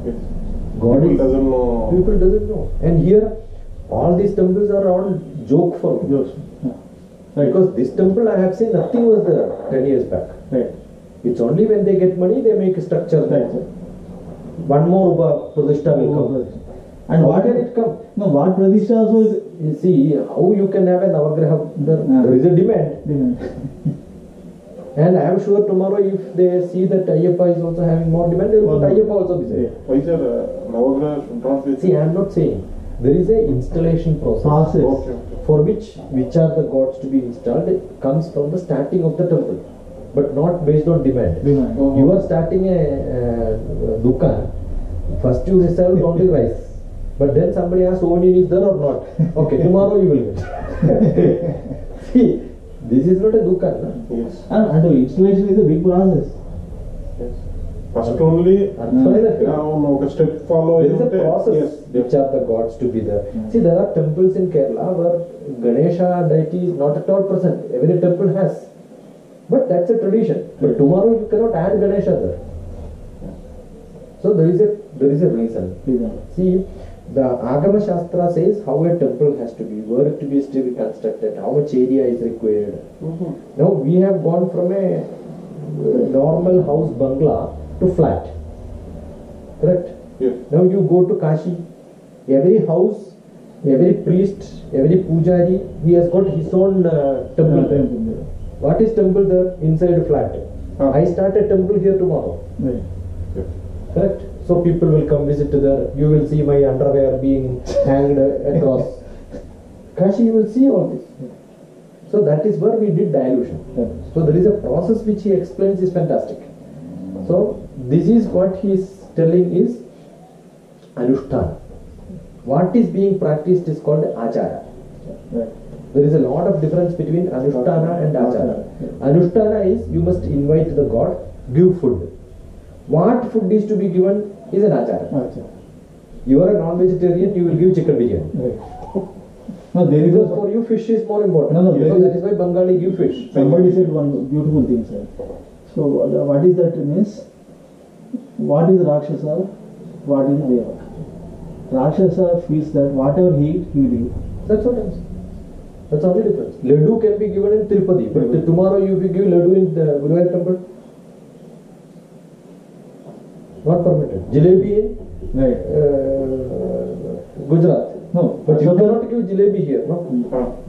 Yes. God People is, doesn't know. people doesn't know. And here, all these temples are all joke for me. Yes. Right. Because this temple I have seen nothing was there 10 years back. Right. It's only when they get money they make a structure. Right. One more Pradishta will come. And How what can it come? No, what Pradisha also is. You see how you can have a Navagraha. There is a demand. And I am sure tomorrow if they see that Ayyappa is also having more demand, they will put Ayyappa also beside. Why sir, Navagraha should not be. See, I am not saying. There is a installation process. Okay. For which are the gods to be installed, it comes from the starting of the temple, but not based on demand. You are starting a dukan, first you serve only rice, but then somebody asks onion is there or not. Okay, tomorrow you will get. See, this is not a dukan. No? Yes. And the installation is a big process. Yes. First only, now step follow. There is a process Yes. which are the gods to be there. See, there are temples in Kerala where Ganesha deity is not at all present. Every temple has. But that's a tradition. But tomorrow you cannot add Ganesha there. So there is a reason. See, the Agama Shastra says how a temple has to be, where it to be still constructed, how much area is required. Now we have gone from a normal house bungalow to flat. Correct? Yes. Now you go to Kashi, every house, every priest, every pujari, he has got his own temple there. What is temple there? Inside flat. I start a temple here tomorrow. Right. Yes. Correct? So people will come visit there. You will see my underwear being hanged across. Kashi, you will see all this. So that is where we did dilution. So there is a process which he explains is fantastic. So this is what he is telling is Anushtana. What is being practiced is called Achara. Right. There is a lot of difference between Anushtana and Achara. Anushtana is you must invite the god, give food. What food is to be given is an Achara. You are a non-vegetarian, you will give chicken biryani. Right. No, there is Because a. for you fish is more important. No, So that is why Bengali give fish. Somebody said one beautiful thing, sir. So what is that means? What is Rakshasa? What is Deva? Rakshasa feels that whatever he eat, he will eat. That's what I'm saying. That's the only difference. Laddu can be given in Tirupati, but tomorrow you will give laddu in the Guruvayur temple. Not permitted. Jalebi in Right. Gujarat. No, But you cannot give jalebi here, no?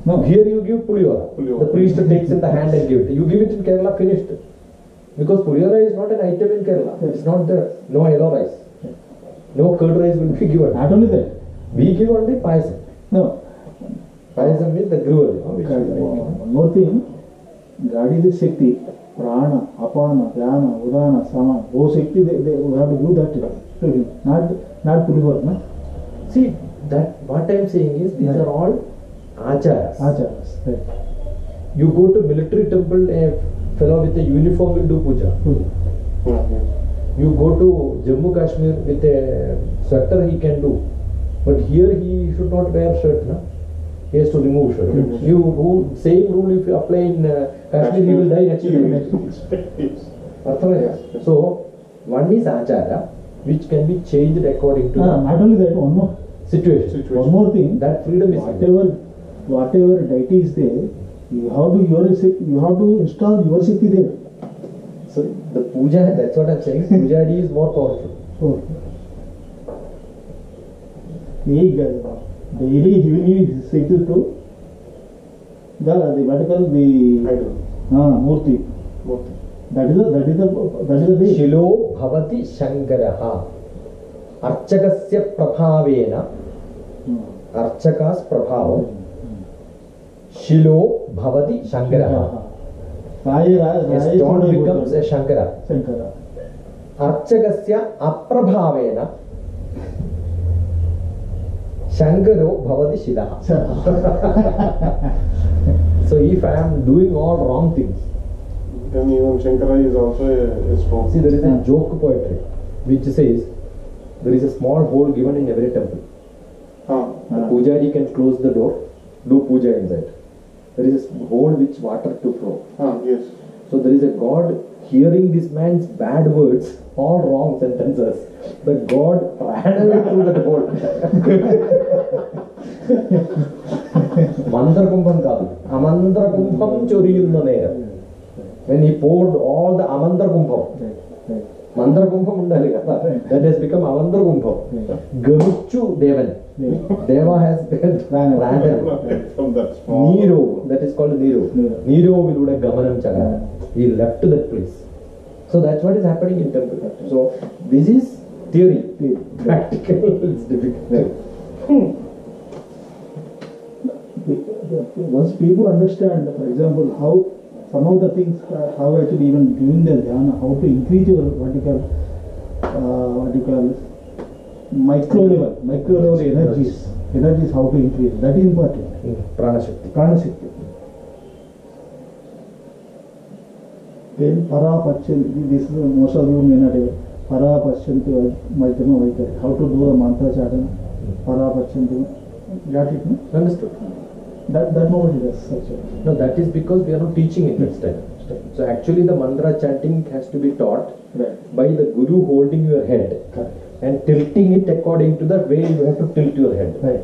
No. Here you give puliyora. Puliyora. The priest takes in the hand and give it. You give it in Kerala, finished. Because puliyora is not an item in Kerala. It's not there. No yellow rice. No curd rice will be given. Not only that. We give only payasam. No. Payasam means the gruel. One more thing. God is a Shakti. Prana, Apana, Dhyana, Udana, Sama. Those Shakti, we have to do that to him. Not Pulihor, no? See, that what I am saying is these are all acharas. Acharas. Right. You go to military temple, a fellow with a uniform will do puja. Yes. You go to Jammu Kashmir with a sweater, he can do. But here he should not wear shirt, no? He has to remove shirt. Same rule if you apply in Kashmir, he will die next day. Yes. So, one is achara, which can be changed according to Not only that, one more situation. one more thing. That freedom is Whatever deity is there, you have to install your Shakti there. So the puja, that's what I'm saying. Pujari is more powerful. So, daily giving you Shakti to the what you call the Idol. Murti. That is the way. Shilo bhavati shankaraha. Archakasya prabhavena. Archakas prabhava. Shilo bhavati shankaraha. A stone becomes a shankara. Archakasya aprabhavena. Shankaro bhavati shilaha. So if I am doing all wrong things, Then even Shankara is also a strong. see, there is a joke poetry which says there is a small hole given in every temple. The pujari can close the door, do puja inside. There is a hole which water to flow. Yes. So there is a God hearing this man's bad words, all wrong sentences. The God ran away through that hole. Mandra kumbham kaadu. Amandra kumbham choriyunna neram. When he poured all the amandra kumbham. Mandra kumbham undali kada. That has become amandra kumbham. Gamuchu Devan. Deva has ran away. From that small. Nero, that is called Nero. Nero will do a gamanam chaka. He left that place. So that's what is happening in temple. So this is theory. Practical is difficult. Once people understand, for example, how some of the things, how actually even during the dhyana, how to increase your what you call micro level energies how to increase. That is important. Prana Shakti. Prana Shakti. Then para pachanti, this is most of you may not have. Para pachanti maitama vaikari. How to do the mantra chadana. Para pachanti. Got it, no? Understood. That nobody does such a. No, that is because we are not teaching in that style. So actually the mantra chanting has to be taught by the guru holding your head and tilting it according to the way you have to tilt your head. Right.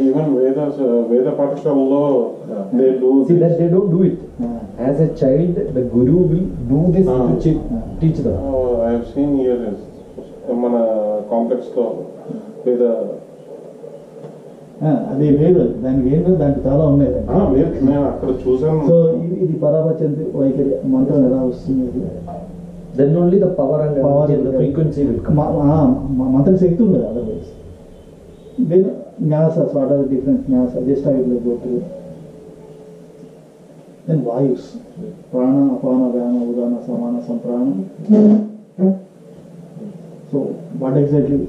Even Vedas, Veda Pathashaలలో they do. See that they don't do it. As a child, the guru will do this to teach them. I have seen here మన complex లో వేద అది వేరు దానికి ఏం లేదు దానికి చాలా ఉన్నాయి నేను అక్కడ చూసాను. సో ఇది పరాపచంతి వైఖరి మంత్రం ఎలా వస్తుంది then only the power and energy and the frequency will come. మంత్ర శక్తి ఉంది అదర్వైజ్ దెన్ న్యాస వాట్ ఆర్ డిఫరెంట్ న్యాస just I will go to then వాయుస్ ప్రాణ అపాన వ్యాన ఉదాన సమాన సంప్రాణ. So what exactly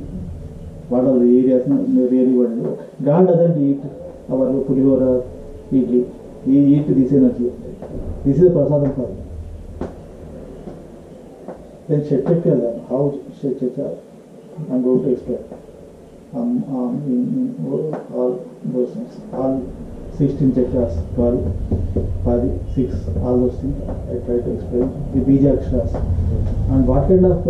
what are the areas really what is it? God doesn't eat our pulihora, idli. He eat this energy. This is a prasadam for him. Then Shetchakya, how Shetchakya, I'm going to explain. In all those things, all 16 chakras, 12, 5, 6, all those things, I try to explain. The Bijaksharas. And what kind of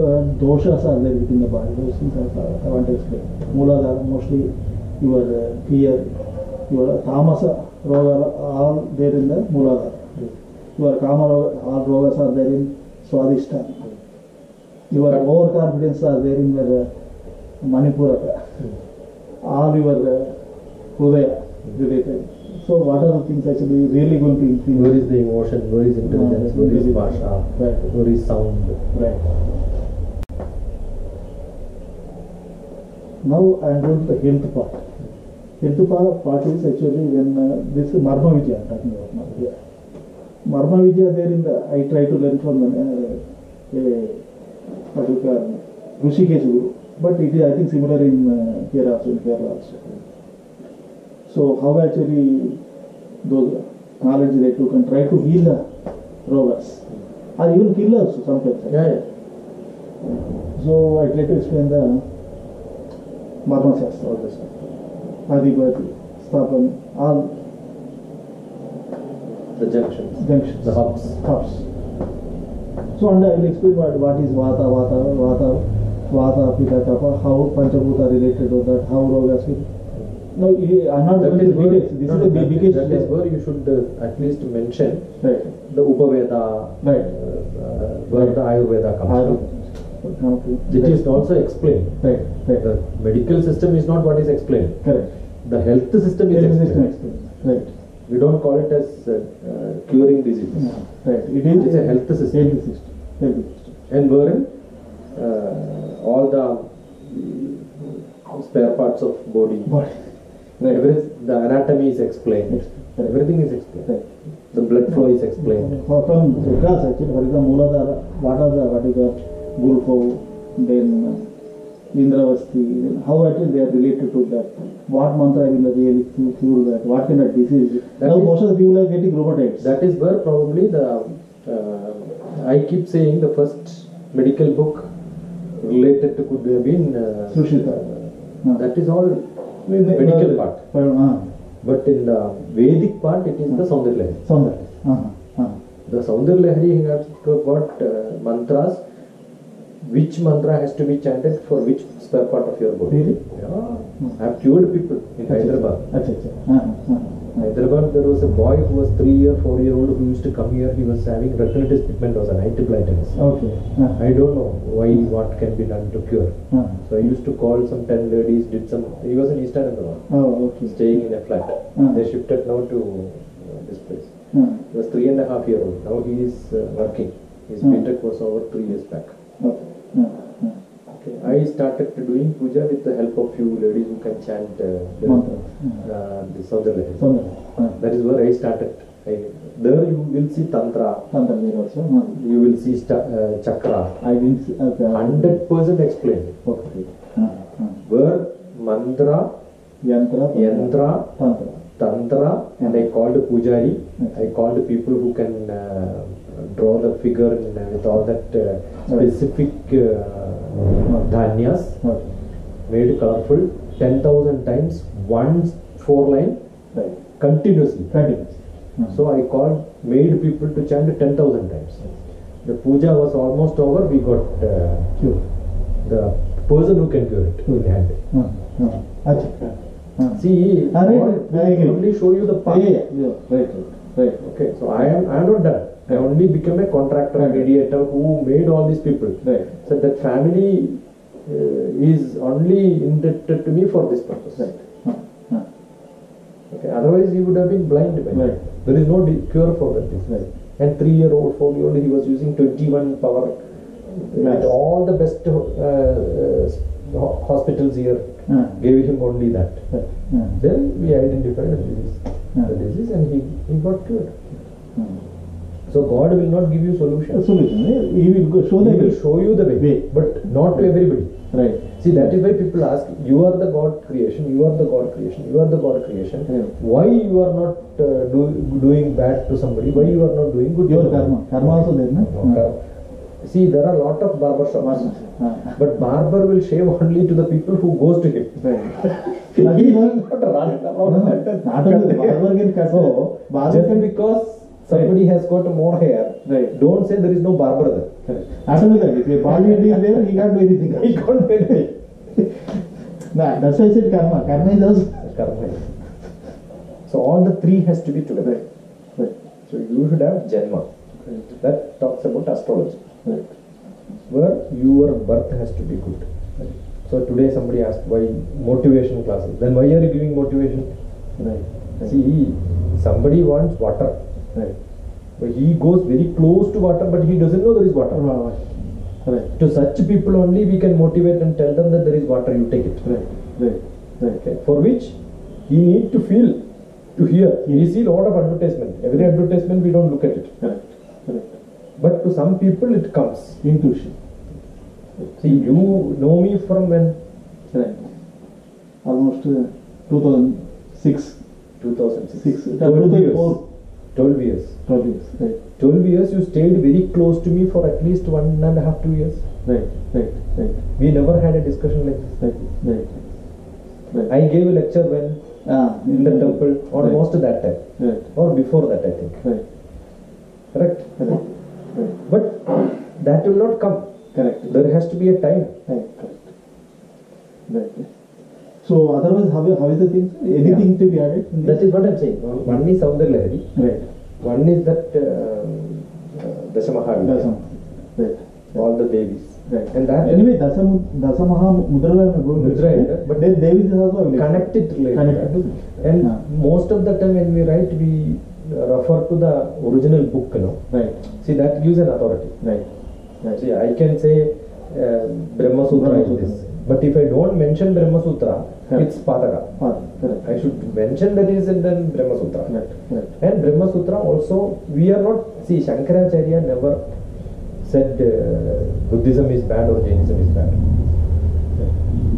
doshas are there within the body? Those things I want to explain. Mooladhara, mostly your fear, your tamasa roga, all there in the Mooladhara. Your kama roga, all rogas are there in Swadhisthana. Your overconfidence are there in your Manipuraka. All your Hudaya related. So what are the things actually really going to increase? Where is the emotion? Where is intelligence? Where is bhasha? Right. Where is sound? Right. Now I am going to the health part. Health part is actually when this Marma Vijaya I am talking about now. Yeah. Marma Vijaya there in the, I try to learn from what you call Rishikesh Guru. But it is I think similar in here also, in Kerala also. So how actually those knowledge they took and try to heal the robbers. Or even kill also sometimes. Yeah. So I try to explain the Brahma Shastra, all this stuff. Adipati, Sthapan, all The junctions. junctions. The hubs. So and I will explain what is Vata, Pitta, Kapha, how Panchabhuta related to that, how Rogas will. No, I'm not going to details. This is the biggest. That is where you should at least mention Right. the Upaveda, Right. where the Ayurveda comes from. It is also explained. Right. The medical system is not what is explained. Correct. The health system is explained. Right. We don't call it as curing diseases. Right. It is a health system. Health system. And wherein all the spare parts of body, Body. Right. the anatomy is explained. Right. Everything is explained. Right. The blood flow is explained. From class actually, for example, Mooladhara, what is the Gulfo, then Indravasti, then how actually they are related to that. What mantra will really cure that? What kind of disease? Now most of the people are getting rheumatics. That is where probably the I keep saying the first medical book related to could have been Sushita. That is all medical part. But in the Vedic part, it is the Saundarya. The Saundarya has got mantras. Which mantra has to be chanted for which spare part of your body? Really? Yeah. I have cured people in Hyderabad. Hyderabad, there was a boy who was 3-4-year-old who used to come here. He was having retinitis pigmentosa, nitritis. Okay. I don't know what can be done to cure. So I used to call some 10 ladies, he was in East Hyderabad, staying in a flat. They shifted now to this place. He was 3.5-year-old. Now he is working. His BTech was over 3 years back. Okay. I started doing puja with the help of few ladies who can chant the Saundarya. That is where I started. There you will see Tantra. You will see Chakra. I didn't see. 100% explained. Okay. Where Mantra, Yantra, Tantra, and I called Pujari. I called people who can draw the figure with all that specific dhanyas, made colorful 10,000 times, 4 line continuously. So I made people to chant 10,000 times. The puja was almost over. We got the person who can cure it in hand. See, I only show you the path. Right. Okay, so I am not done. I only became a contractor, mediator who made all these people. Right. So that family is only indebted to me for this purpose. Right. Okay. Otherwise, he would have been blind. Right. There is no cure for that. Right. And 3-year-old, 4-year-old, he was using 21 power. Yes. All the best hospitals here gave him only that. Then we identified the disease and he got cured. So God will not give you solution. He will show you the way, but not to everybody. Right. See, that is why people ask, you are the God creation, you are the God creation, you are the God creation. Why you are not doing bad to somebody? Why you are not doing good? Your karma. Karma also there, no? See, there are a lot of barber shops, but barber will shave only to the people who goes to him. He will not run around. Just because somebody has got more hair, don't say there is no barber there. Absolutely. If a bald head is there, he can't do anything. He can't do anything. That's why I said karma. Karma is also. Karma. So all the three has to be together. So you should have Janma. That talks about astrology. Where your birth has to be good. So today somebody asked why motivation classes. Then why are you giving motivation? See, somebody wants water. But he goes very close to water, but he doesn't know there is water. To such people only we can motivate and tell them that there is water, you take it. Okay. For which he need to feel, to hear. We see a lot of advertisement. Every advertisement we don't look at it. But to some people it comes. Intuition. See, you know me from when? Almost 2006. 2006. 2004. 12 years. 12 years. Right. 12 years you stayed very close to me for at least 1.5, 2 years. Right. Right. Right. We never had a discussion like this. Right. Right. Right. I gave a lecture when in the temple, almost that time, Right. or before that, I think. Right. Correct? Correct. Right. But that will not come. Correct. There has to be a time. Right. Correct. Right. So otherwise, how is the thing? Anything to be added? In That this? is what I am saying. One is Saundar Lahari. Right. One is that Dashamaha. Dasam. Right. All the Devis. Right. And that Anyway, Dasamaha Mudra Mudra, but then Devi is also available. connected related. Connected. And Yeah. most of the time when we write, we refer to the original book, Right. See, that gives an authority. Right. Right. See, I can say Brahma Sutra Brahma is Sutra. this. But if I don't mention Brahma Sutra, Correct. it's Pataka. Correct. I should mention that is in the Brahma Sutra. Right. Right. And Brahma Sutra also, we are not, see, Shankaracharya never said Buddhism is bad or Jainism is bad.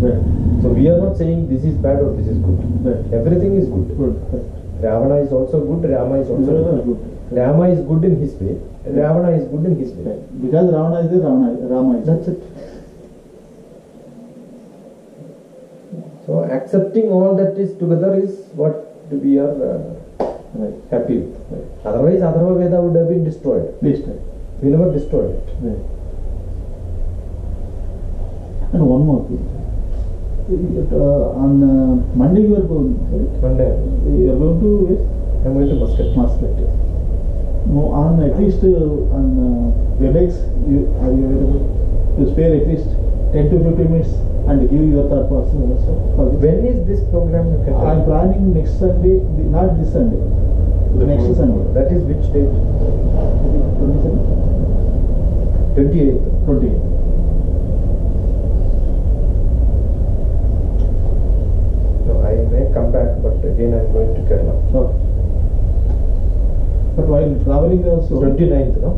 Right. So we are not saying this is bad or this is good. Right. Everything is good. Good. Right. Ravana is also good, Rama is also Good. good. Rama is good in his way, Ravana is good in his way. Right. Because Ravana is there, Rama is there. That's it. So accepting all that is together is what we are Right. happy with. Right. Otherwise, Atharva Veda would have been destroyed. Please try. We never destroyed it. Right. And one more thing. On Monday you are going, right? Monday, You are going to yes? I'm going to Muscat. Muscat. No, on at least on WebEx, are you available to spare at least 10 to 15 minutes and give your third person also for this? When is this program? You can tell I'm me? planning next Sunday, not this Sunday, next Sunday. That is which date? 27? 28th. 28. No, I may come back, but again I'm going to Kerala. Okay. But while traveling also. 29th, no?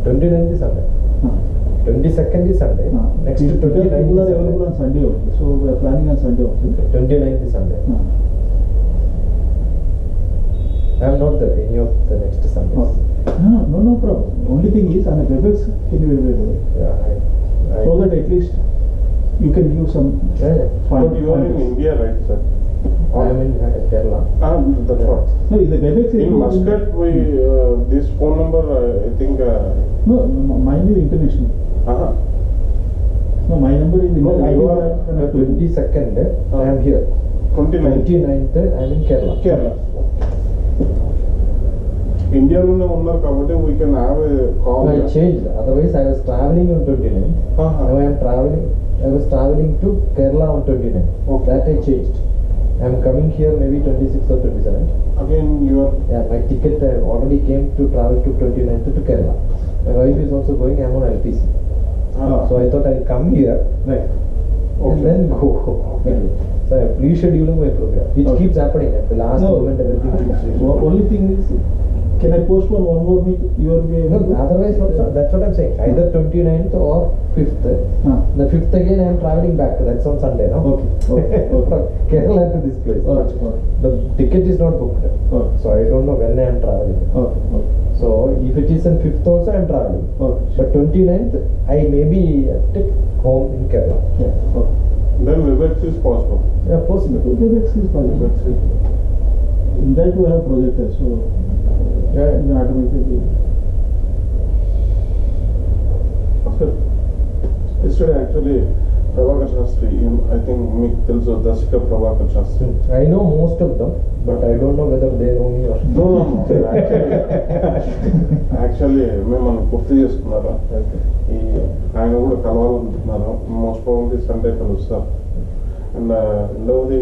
29th is Sunday. 22nd is Sunday. Next to Because 29th people are is available on Sunday only. So we are planning on Sunday only. 29th is Sunday. I am not there any of the next Sundays. No problem. Only thing is on the WebEx can you be available. Yeah, So that at least you can give some yeah. But you are in India, right, sir? I am in Kerala. That's what. No, the WebEx is In Muscat, we this phone number, I think. No, mine is international. No, my number is No, international. you are The 22nd, I am here. 29. 29th, I am in Kerala. Kerala. ఇండియాలోనే ఉన్నారు కాబట్టి we can have a call. I changed. Otherwise, I was traveling on 29th. Now I am traveling. I was traveling to Kerala on 29th. Okay. That I changed. I am coming here maybe 26th or 27th. Again, you are. Yeah, my ticket already came to travel to 29th to Kerala. My wife is also going. I am on LPC. So I thought I'll come here Right. and then go. So I am rescheduling my program. It Okay. keeps happening at the last No. moment. Everything keeps rescheduling. Only thing is, can I postpone one more week? You will be No, able to? otherwise, that's what I'm saying. Either 29th or 5th. The 5th again, I am traveling back. That's on Sunday, no? Okay. Okay. From Kerala to this place. Okay. The ticket is not booked. Okay. So I don't know when I am traveling. Okay. So if it is on 5th also, I am traveling. Okay. But 29th, I may be at home in Kerala. Yeah. Okay. Then WebEx is possible. Yeah, possible. WebEx is possible. WebEx is. In that we have projector, so Yeah. you automatically. Yesterday, actually, Prabhakar Shastri, I think మీకు తెలుసు దర్శక Prabhakar Sastry. I know most of them, but I don't know whether they know me or No. Actually, మిమ్మల్ని గుర్తు చేసుకున్నారు. ఈ ఆయన కూడా కలవాలనుకుంటున్నారు. Most probably Sunday కలుస్తారు. అండ్ రెండవది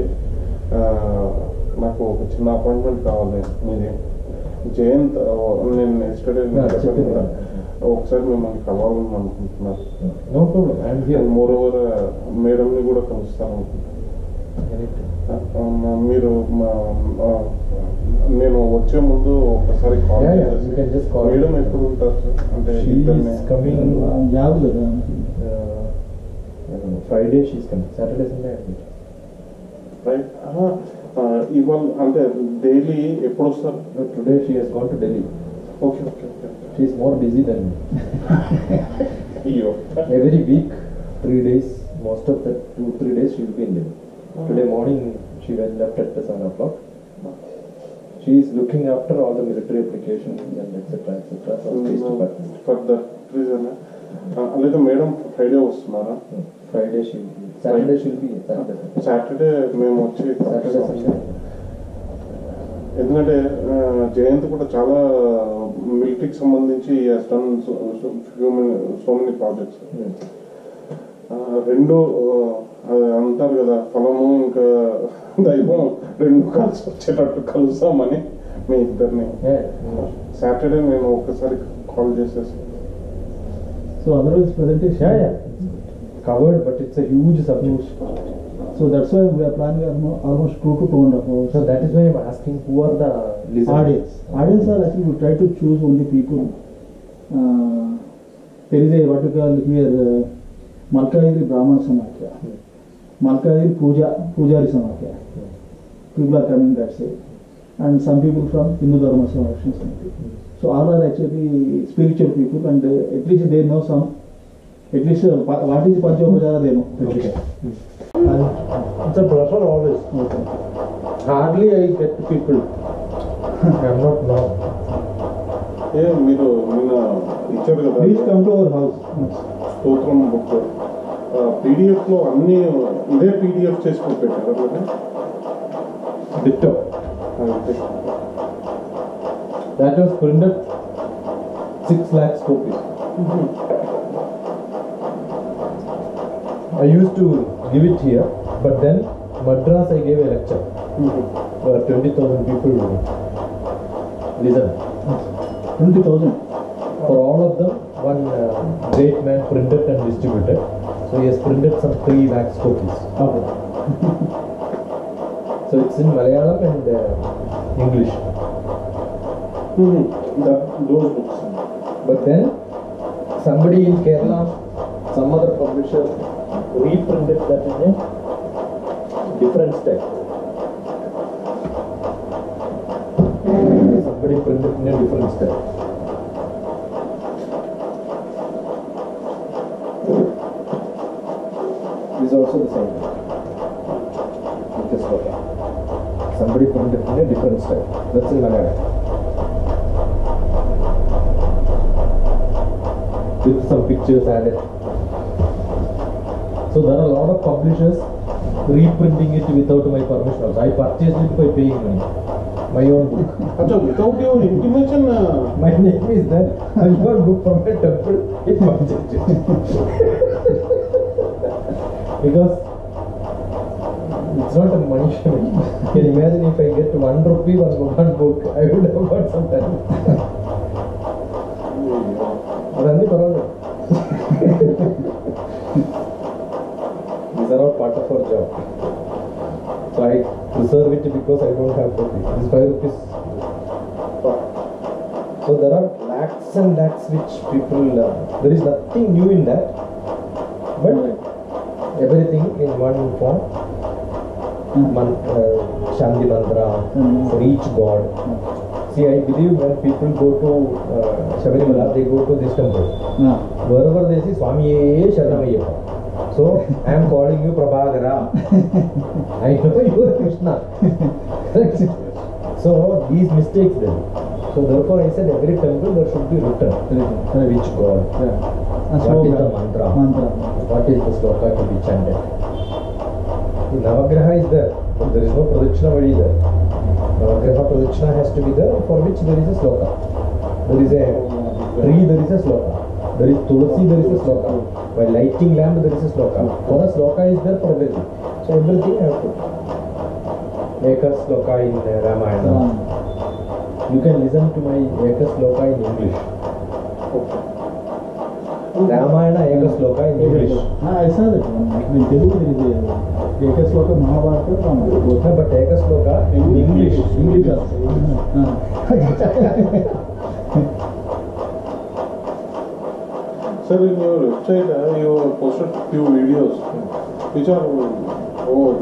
నాకు ఒక చిన్న అపాయింట్మెంట్ కావాలి మీది. జయంత్ నేను ఎస్టర్డే చెప్పాను కదా, ఒకసారి మిమ్మల్ని కలవాలని అనుకుంటున్నారు. No problem. I am here. More over మేడంని కూడా కలుస్తాను అనుకుంటున్నాను. మీరు నేను వచ్చే ముందు ఒకసారి call Yeah, you can just call. Madam ఎప్పుడు ఉంటారు సార్? అంటే She ఇద్దరిని is coming. Job కదా. I don't know, Friday she is coming. Saturday, Sunday I think. Right ఇవాళ అంటే డైలీ ఎప్పుడు వస్తారు? Today she has gone to Delhi. Okay okay okay She is more busy than me. అయ్యో Every week, 3 days, most of the 2-3 days she will be in Delhi. Today morning she went left at 7 o'clock. She is looking after all the military applications and etc. for State Department. For that reason అలాగే madam Friday వస్తున్నారా? Friday she will be. Saturday she will be. Saturday మేము వచ్చి Saturday, Sunday. ఎందుకంటే జయంత్ కూడా చాలా మిలిటరీకి సంబంధించి so many projects. రెండు అంటారు కదా, ఫలము ఇంకా దైవం రెండు కలిసి వచ్చేటట్టు కలుస్తామని మీ ఇద్దరిని. సాటర్డే నేను ఒక్కసారి కాల్ చేసేస్తాను. So otherwise presentation. Yeah. Covered, but it's a huge subject. So that's why we are planning almost 2 to 2.5 hours. So that is why I'm asking who are the listeners. Audience are actually we try to choose only people. There is a what you call here Nemalikandi Brahma Samakya, Nemalikandi Pujari Samakya. People are coming that side, and some people from Hindu Dharma Samakya Samiti. So all are actually spiritual people, and at least they know some. At least what is Panchopachara they know. Okay. It's a pleasure always. Okay. Hardly I get people. I'm not now. మీరు నిన్న ఇచ్చారు కదా Please come to our house. స్తోత్రం book, పీడిఎఫ్లో అన్ని ఇదే PDF చేసుకొని పెట్టారు కదా? Ditto. That was printed 6 lakhs copies. I used to give it here, but then Madras I gave a lecture where 20,000 people listen. 20,000. For all of them, one great man printed and distributed. So he has printed some 3 lakhs copies. Okay. So it's in Malayalam and English. Those books. But then somebody in Kerala, some other publisher reprinted that in a different style. Somebody printed in a different style. This is also the same. This one. Somebody printed in a different style. That's in Malayalam. With some pictures added. So there are a lot of publishers reprinting it without my permission also. I purchased it by paying money. My own book. Without your intimation? My name is there. I got book from a temple. It purchased it. Because it's not a money showing. Can you imagine if I get 1 rupee one book, I would have got some time. These are all part of our job. So I preserve it because I don't have copy. This 5 rupees. So there are lakhs and lakhs which people there is nothing new in that, but everything in one form. Shanti mantra for each god. See, I believe when people go to Shabarimala, they go to this temple. Wherever they see Swami Sharanamayyappa. So I am calling you Prabhagara. I know you are Krishna. So these mistakes then. So therefore I said every temple there should be written which god, what is the mantra, what is the sloka to be chanted. The Navagraha is there, but there is no Pradakshina Vadi there. Navagraha Pradakshina has to be there, for which there is a sloka. There is a tree, there is a sloka. There is Tulsi, there is a sloka. While lighting lamp, there is a sloka. For a sloka is there for everything. So everything I have to make a sloka in Ramayana. You can listen to my Eka sloka in English. Ramayana Eka sloka in English. I saw that one. In Telugu there is a Eka sloka Mahabharata Ramayana. But Eka sloka in English. English also. Sir, in your website, you posted few videos which are Oh,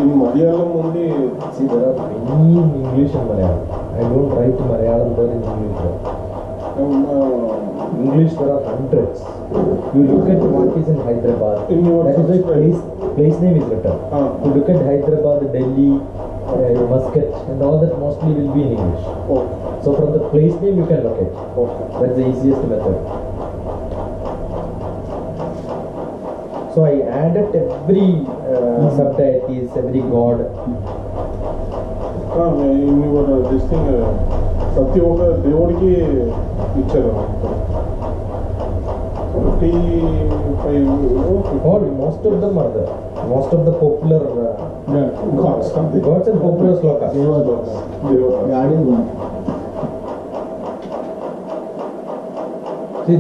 in Malayalam only. See, there are many in English and Malayalam. I don't write Malayalam there in English. English there are hundreds. You look at what is in Hyderabad. In your that is why place name is written. You look at Hyderabad, Delhi, Muscat, and all that mostly will be in English. Oh. So from the place name you can locate. Okay. That's the easiest method. So I added every subdeities, every god. In your this thing, Satyoga Devodiki picture. 55. Most of them are there. Most of the popular Gods. gods and popular slokas. Yeah, it is one. See,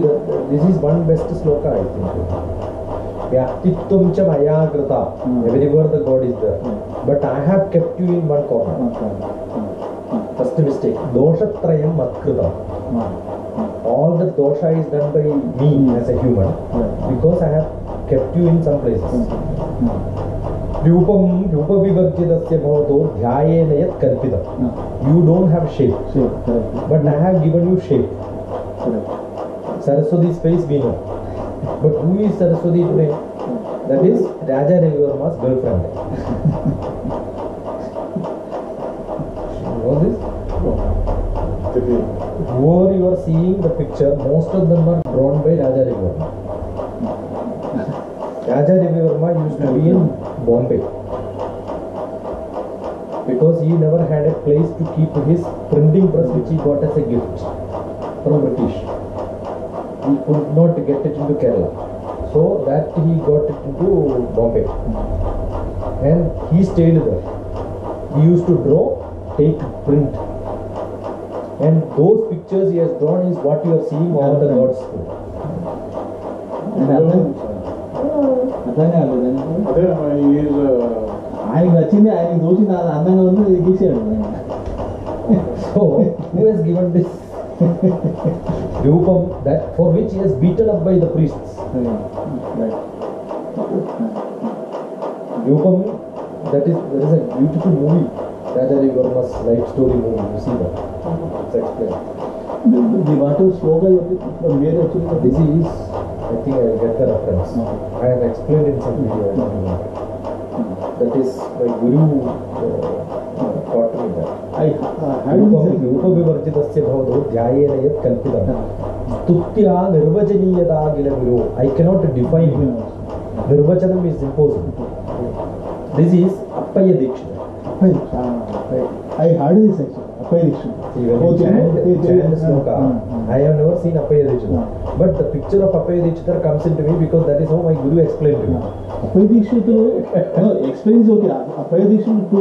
this is one best sloka, I think. Vyaktittvam cha maya krita. Everywhere the God is there. But I have kept you in one corner. First mistake. Doshatrayam matkrita. All the dosha is done by me as a human because I have kept you in some places. Rupam vivarjidasya bhavato dhyayena yat kalpitam. You don't have shape. But I have given you shape. Saraswati's face we know. But who is Saraswati today? That is Raja Ravivarma's girlfriend. You know this? Whoever you are seeing the picture, most of them are drawn by Raja Ravivarma. Raja Ravivarma used to be in Bombay because he never had a place to keep his printing press which he got as a gift from British. He could not get it into Kerala, so that he got it into Bombay, and he stayed there. He used to draw, take, print, and those pictures he has drawn is what you are seeing all the gods do. So who has given this Rupam that for which he has beaten up by the priests? Rupam, there is a beautiful movie, Raja Ravivarma's life story movie. You see that? It's explained. The water sloga from where actually? This is, I think I will get the reference. I have explained in some video. I don't remember. That is my Guru taught me that. Rupa vivarjidasya bhavado dhyayena yat kalpitam. Stutya nirvajaniyada gila guru. I cannot define him. Nirvajanam is impossible. This is Appaya Dikshita. I heard this actually. Appaya Dikshita. Chant sloka. I have never seen Appaya Dikshita. But the picture of Appaya Dikshita comes into me because that is how my Guru explained to me. Appaya Dikshita, no, explains okay. Appaya Dikshita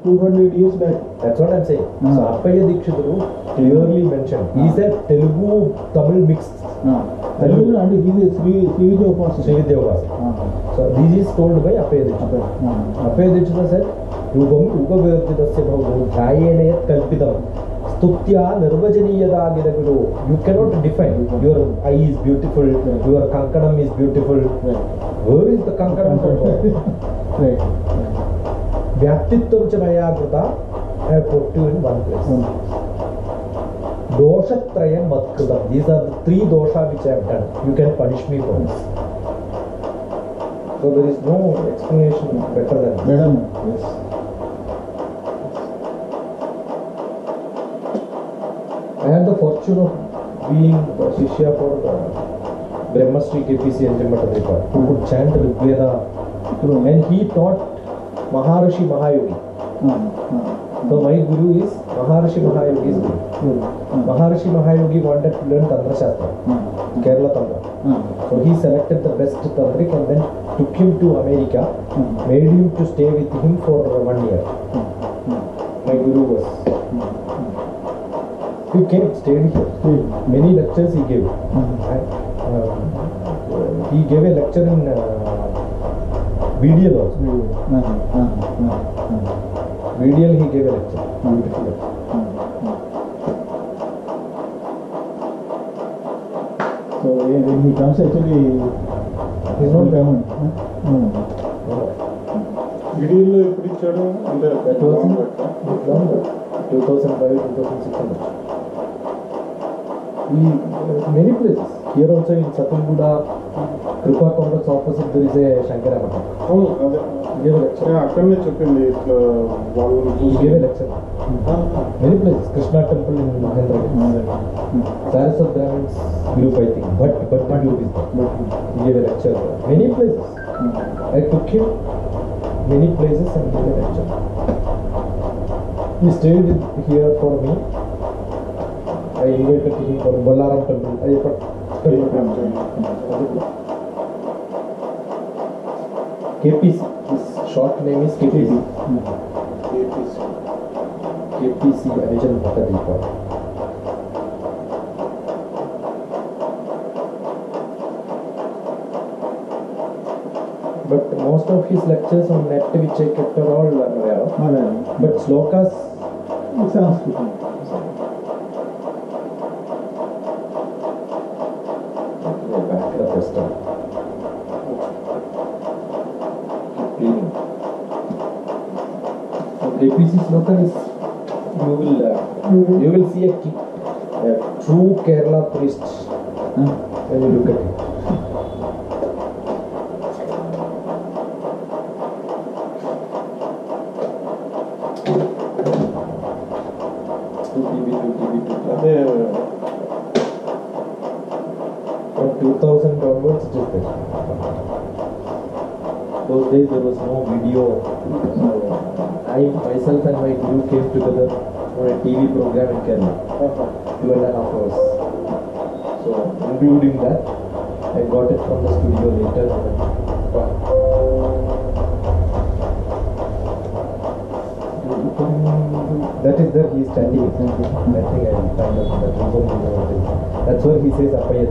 200 years back. That's what I'm saying. So Appaya Dikshita clearly mentioned. He is a Telugu Tamil mixed. Telugu and he is Sri Vidya Upasana. So this is told by Appaya Dikshita. Appaya Dikshita said, Rupam Upavirjidasya bhavado dhyayena yat kalpitam. Stutya nirvajaniyada gila guru. You cannot define. Your eye is beautiful. Your kankanam is beautiful. Where is the kankanam from God? Vyaktitvam cha maya krita. I have put you in one place. Doshatrayam matkritam. These are the three dosha which I have done. You can punish me for this. So there is no explanation better than this. Yes. I had the fortune of being the Shishya for Brahma KPC and Nemalikandi, who could chant Rigveda, and he taught Maharishi Mahayogi. So my Guru is Maharishi Mahayogi's Guru. Maharishi Mahayogi wanted to learn Tantra Shastra, Kerala Tantra. So he selected the best Tantric and then took him to America, made him to stay with him for 1 year. My Guru was. He came, stayed here. Many lectures he gave. He gave a lecture in BDL also. BDL he gave a lecture. Beautiful lecture. So when he comes actually, he's not coming. No. వీడియోలో ఎప్పుడు ఇచ్చాడు అంటే That was longer, 2005, 2006. Many places. Here also in Satulguda, Kripa complex opposite there is a Shankara Math. అవును అదే He gave a lecture. అక్కడనే చెప్పింది ఇట్లా వాళ్ళు He gave a lecture. Many places. Krishna temple in Hyderabad. Saraswat Brahmins group, I think. But group is there. He gave a lecture. Many places. I took him many places and gave a lecture. He stayed here for me. I invited him for Ballaram temple. KPC. His short name is KPC. KPC Addition Bhattadipa. But most of his lectures on net which I kept are all Malayalam. But slokas Sanskrit. back the system. KPC sloka is you will see a true Kerala priest when you look at it. అదే From 2000 onwards, it is there. Those days there was no video. I myself and my guru came together for a TV program in Kerala, 2.5 hours. So including that, I got it from the studio later. That is there he is standing. I think I will find out that Rubam. That's where he says Appaya.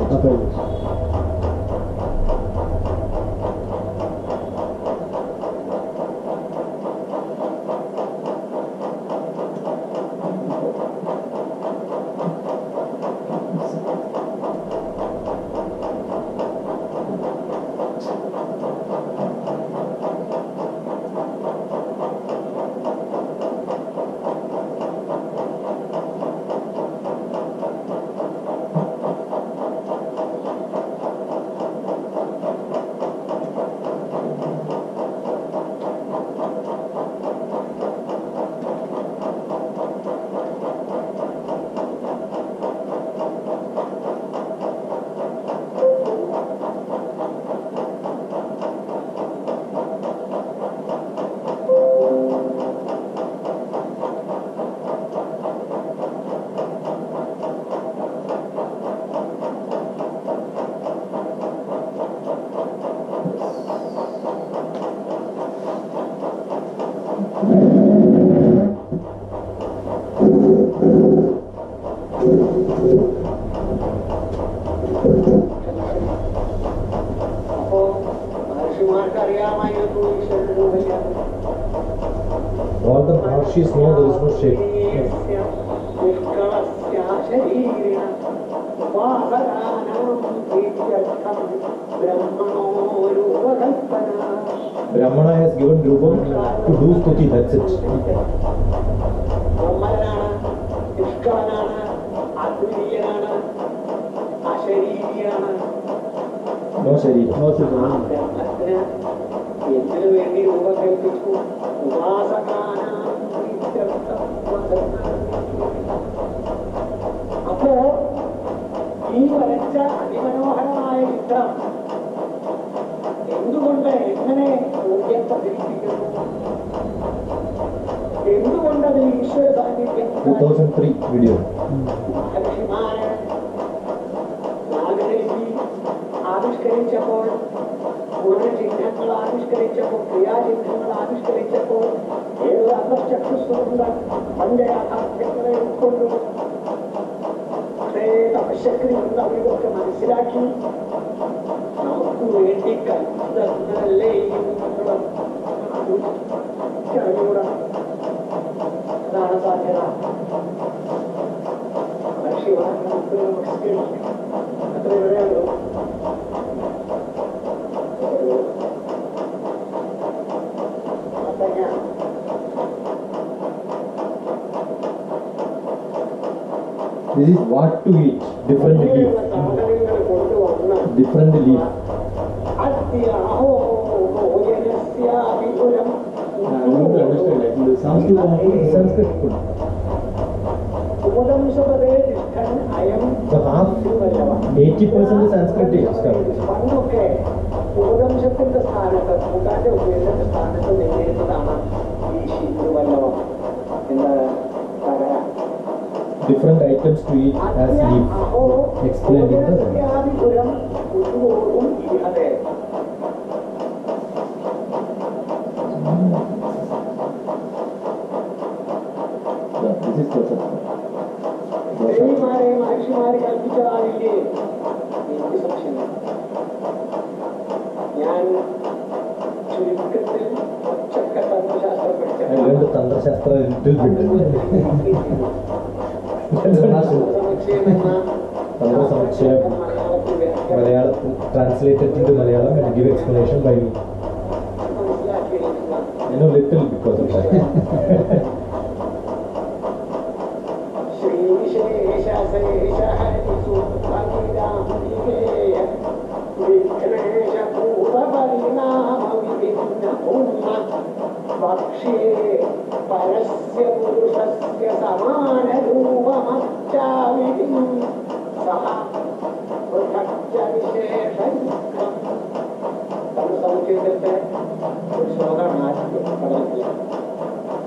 All the Maharshis know there is no shape. Brahmana has given Rubam to do stuti, that's it. No Sharira. No Sharira. അപ്പോ ഈ വരച്ച അതിമനോഹരമായ ചിത്രം എന്തുകൊണ്ട് എങ്ങനെ ഊർജ്ജം പ്രചരിപ്പിക്കുന്നു, എന്തുകൊണ്ടത് ഈശ്വര സാന്നിധ്യം 2003 video. മഹർഷിമാര് നാഗശില്പി ആവിഷ്കരിച്ചപ്പോൾ, ഗുണചിഹ്നങ്ങൾ ആവിഷ്കരിച്ചപ്പോൾ, ക്രിയാചിഹ്നങ്ങൾ ആവിഷ്കരിച്ചപ്പോൾ ഏത് അന്തർചക്ഷുസ്വരുണ്ട് പഞ്ചയാഥാർത്ഥ്യങ്ങളെ ഉൾക്കൊണ്ടു. പക്ഷേ തപശക്തി കൊണ്ട് അവരൊക്കെ മനസ്സിലാക്കി നമുക്ക് വേണ്ടി കരുതല്ലേ ഈ മുഖങ്ങളും അറിഞ്ഞുകൂടാ. അതാണ് സാധ്യത. മഹർഷിമാരെ നമുക്ക് നമസ്കരിക്കും. അത്ര ഇവിടെയുള്ളൂ. This is what to eat. Different leaf. Different leaf. I don't understand actually. Sanskrit food. So half 80% is Sanskrit is covered. Different items to eat as leaf. Explained in the this is the I learned the Tantra Shastra a little bit. Tantra Samachaya, Malayalam, translated into Malayalam and give explanation by me. I know little because of that.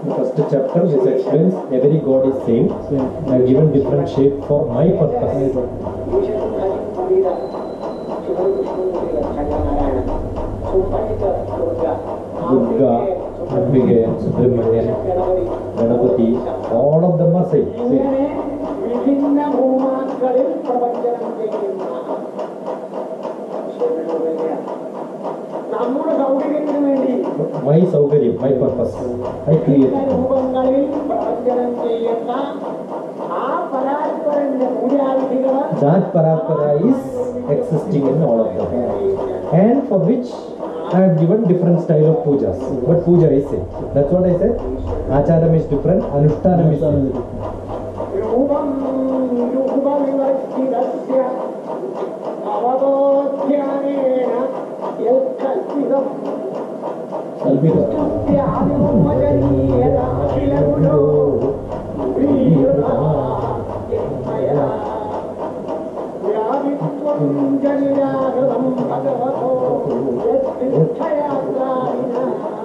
The first chapter this explains every god is same and given different shape for my purpose. Durga, Ambike, Subramanian, Ganapati, all of them are same. My Saukaryam, my purpose. I create. That Parapara is existing in all of them. And for which I have given different style of pujas. But puja is same. That's what I said. Acharam is different, Anushtanam is same.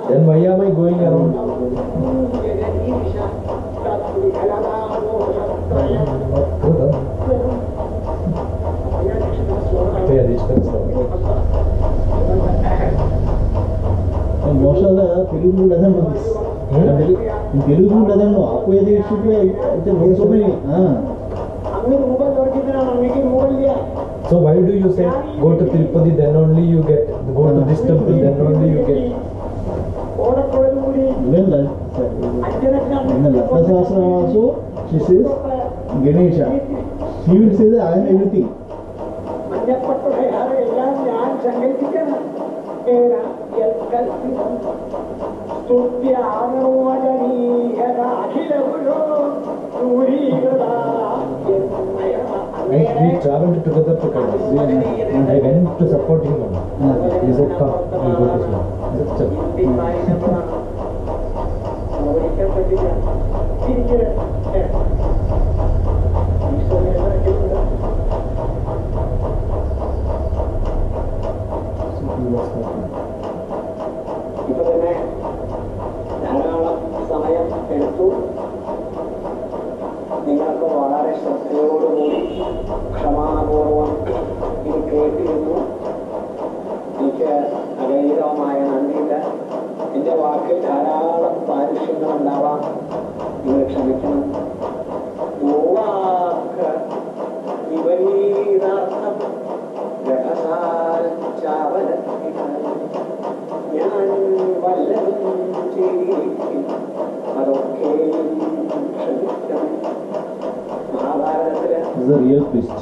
Then why am I going around? Most of the Telugu doesn't know this. In Telugu doesn't know. Apo yadi should be so many. So why do you say go to Tirupati, then only you get, go to this temple, then only you get? Well, in the Lata Sahasra also, she says Ganesha. She will say that I have everything. We traveled together to Kailas. I went to support him. He said, come, we'll go to Islam. I said, നിങ്ങൾക്ക് വളരെ ശ്രദ്ധയോടുകൂടി ക്ഷമാപൂർവം ഇത് കേട്ടിരുന്നു. എനിക്ക് അഗൈരവമായ നന്ദിയുണ്ട്. എൻ്റെ വാക്കിൽ ധാരാളം പാരുഷ്യങ്ങളുണ്ടാവാം, നിങ്ങൾ ക്ഷമിക്കണം. വാക്ക് വിപരീതാർത്ഥം രഹസാൽ ചാവലത്തിനാൽ ഞാൻ വല്ലതും ചെയ്തിരിക്കും, അതൊക്കെ ക്ഷമിക്കണം. മഹാഭാരതത്തില് this is a real twist.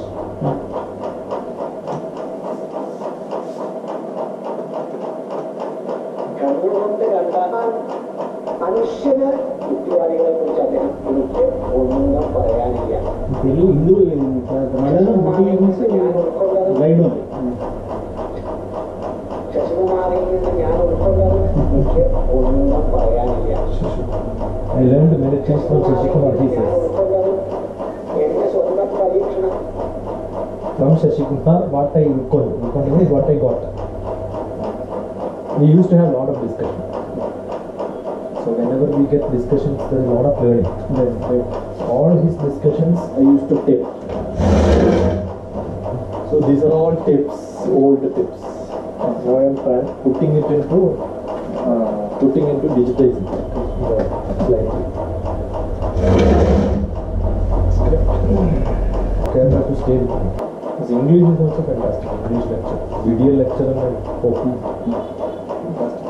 കണ്ണുകൊണ്ട് കണ്ടാൽ മനുഷ്യന് കുട്ടിയാളികളെ കുറിച്ച് അദ്ദേഹം എനിക്ക് ഒന്നും പറയാനില്ല. Telugu, Hindu, teach from Shashikumar, he says. From Shashikumar, what I is what I got. We used to have a lot of discussion. So whenever we get discussions, there is a lot of learning. All his discussions I used to tape. So these are all tips, old tips. Now I am putting into digitizing slightly. Camera to stay with me. His English is also fantastic. English lecture, video lecture, and copy. Fantastic.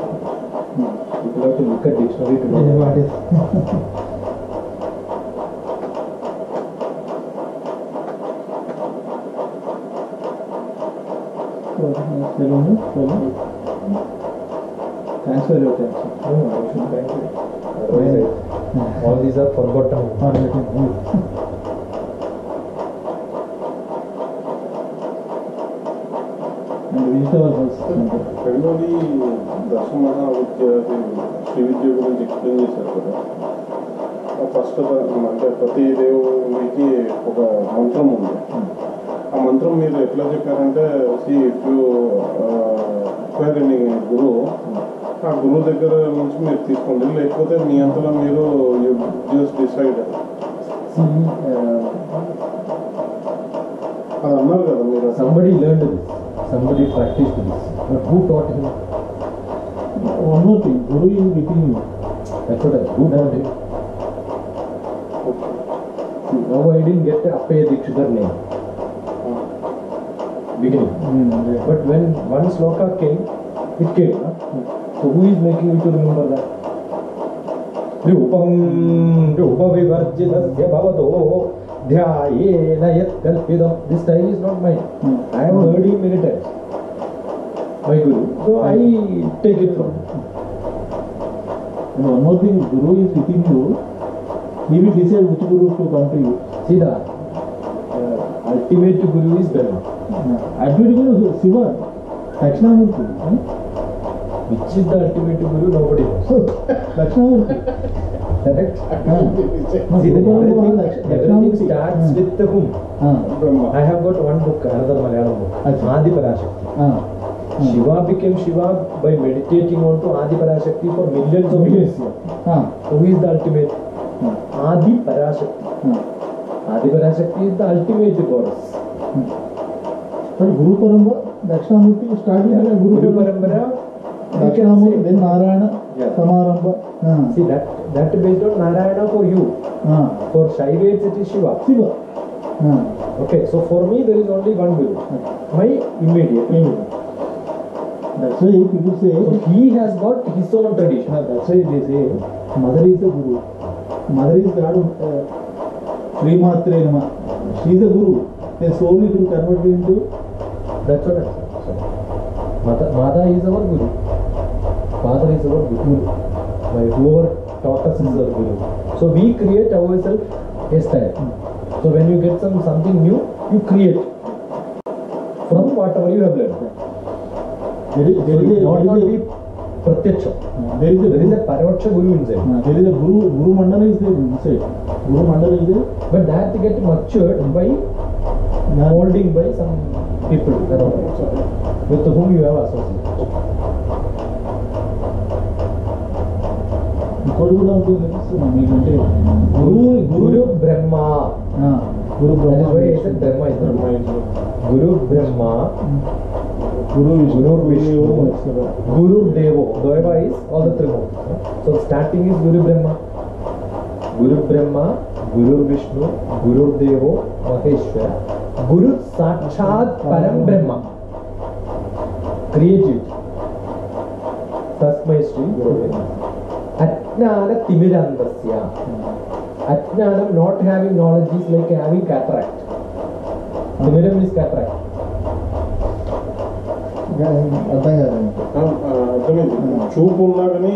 People have to look at dictionary to know what is. Thanks for your time. No, I should thank you. Otherwise, all these are forgotten. And visit our house. రెండోది దర్శన శ్రీ విద్య గురించి explain చేశారు కదా. First అంటే ప్రతి దేవుడికి ఒక మంత్రం ఉంది. ఆ మంత్రం మీరు ఎట్లా చెప్పారంటే ఇఫ్ యూ ఎక్వైర్ ఎనీ గురువు, ఆ గురువు దగ్గర నుంచి మీరు తీసుకోండి, లేకపోతే మీ అంతలో మీరు యూ జస్ట్ డిసైడ్. అది అన్నారు కదా మీరు. Somebody learned this. Somebody practiced this. But who taught him? One more thing, Guru is within you. That's what who taught him? Now I didn't get a Appaya Dikshidhar name. Beginning. But when one sloka came, it came. So who is making you to remember that? Rupam Rupavivarjidasya Bhavato Dhyayena Yat Kalpidam. This time is not mine. I have heard him many times. My Guru. So I take it from him. And one more thing, Guru is within you. He will decide which Guru to come to you. See the ultimate Guru is Brahma. Ultimate Guru is Shiva. Dakshinamurti. Which is the ultimate Guru? Nobody knows. Dakshinamurti. Correct? See, everything starts with the whom? Brahma. I have got one book, another Malayalam book. Adi Parashakti. Shiva became Shiva by meditating on to Adi Parashakti for millions of years. Who is the ultimate? Adi Parashakti. Adi Parashakti is the ultimate goddess. But Guru Parambara, Dakshinamurti started with Guru Parambara. Dakshinamurti, then Narayana, Samarambha. See that based on Narayana for you. For Shaivates it is Shiva. Shiva. Okay, so for me there is only one Guru. My immediate. That's why people say, So he has got his own tradition. that's why they say, Mother is the Guru. Mother is God. Sri Matre Nama. She is the Guru. Then slowly it will convert into. That's what I'm saying. Mother is our Guru. Father is our Guru. By whoever taught us is our Guru. So we create ourselves a style. So when you get something new, you create from whatever you have learned. There is Not be Pratyaksha. there is There is a Paravaksha Guru inside. there is a Guru Mandala is there inside. Guru Mandala is there. But that get matured by molding by some people around with whom you have associated. ఇంకోటి కూడా ఉంటుంది మీకంటే Guru Brahma. Guru That is why I Brahma. said Brahma is Brahma Brahma. is Guru Brahma, Guru Vishnu, Guru Devo. Deva is all the three modes. So starting is Guru Brahma. Guru Brahma, Guru Vishnu, Guru Devo, Maheshwara. Guru Sakshat Param Brahma. Created. Tasmai Shri Guru Brahma. Ajnana Timirandasya. Ajnanam, not having knowledge, is like having cataract. Timiram is cataract. అర్థం కాదండి. అర్థమైంది. చూపు ఉన్నా కానీ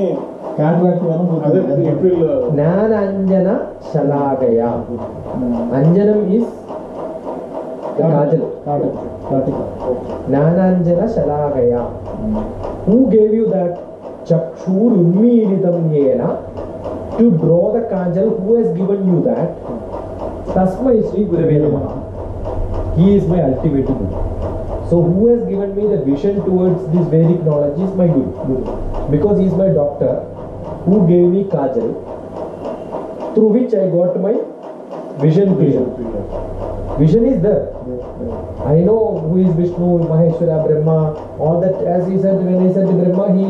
contract అదే it will Nananjana Shalagaya. Anjanam is the kajal. Nananjana Shalagaya. Who gave you that? Chakshur Ummididam Yena To draw the kajal, who has given you that? Tasmai Sri Gurave Namaha. He is my ultimate Guru. So who has given me the vision towards this Vedic knowledge is my Guru. Because he is my doctor who gave me kajal, through which I got my vision clear. Vision is there. I know who is Vishnu, Maheshwara, Brahma, all that. As he said, when I said Brahma, he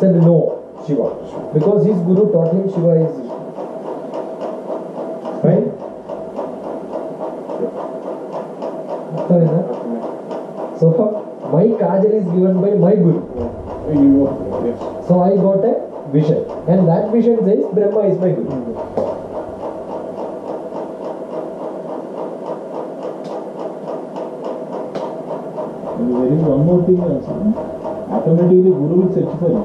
said no, Shiva. Because his Guru taught him Shiva is fine. So my kajal is given by my Guru. So I got a vision, and that vision says Brahma is my Guru. There is one more thing also. Automatically Guru will search for you.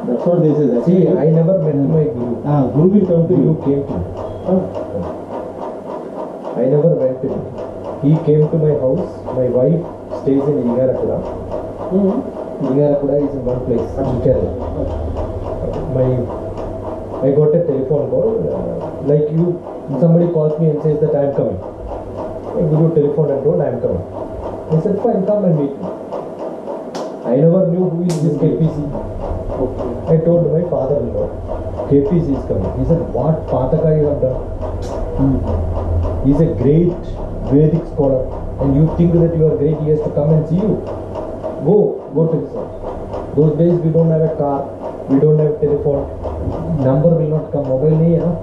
That's what they say. See, I never met my Guru. Guru will come to Guru you. came to me. I never went to him. He came to my house. My wife stays in Ingarakuda. Ingarakuda is in one place, in Kerala. I got a telephone call, like you, somebody calls me and says that I am coming. My Guru telephoned and told I am coming. I said, fine, come and meet me. I never knew who is this KPC. I told my father-in-law, KPC is coming. He said, what Pataka you have done? He is a great Vedic scholar, and you think that you are great, he has to come and see you. Go to his house. Those days we don't have a car, we don't have telephone, number will not come, mobile nahi hai.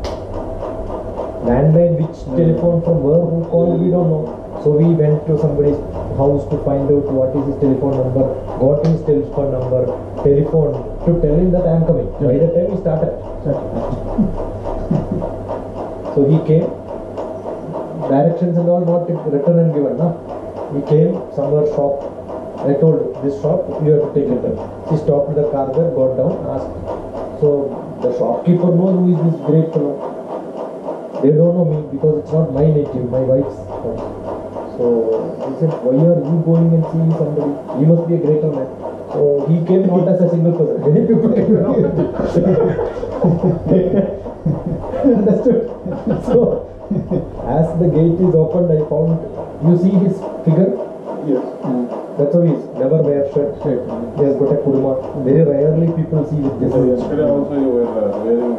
Landline, which telephone from where, who called, we don't know. So we went to somebody's house to find out what is his telephone number, got his telephone number, telephone to tell him that I am coming. By the time he started. So he came, directions and all not written and given. He came, somewhere shop. I told this shop, you have to take it up. She stopped the car there, got down, asked. So the shopkeeper knows who is this great fellow. They don't know me because it's not my native, my wife's house. So he said, why are you going and seeing somebody? He must be a greater man. So he came not as a single person. Many people came. Understood? So as the gate is opened, I found, you see his figure? Yes. That's how he is. Never wear shirt. He has got a kurma. Very rarely people see with this. Yesterday also you were wearing.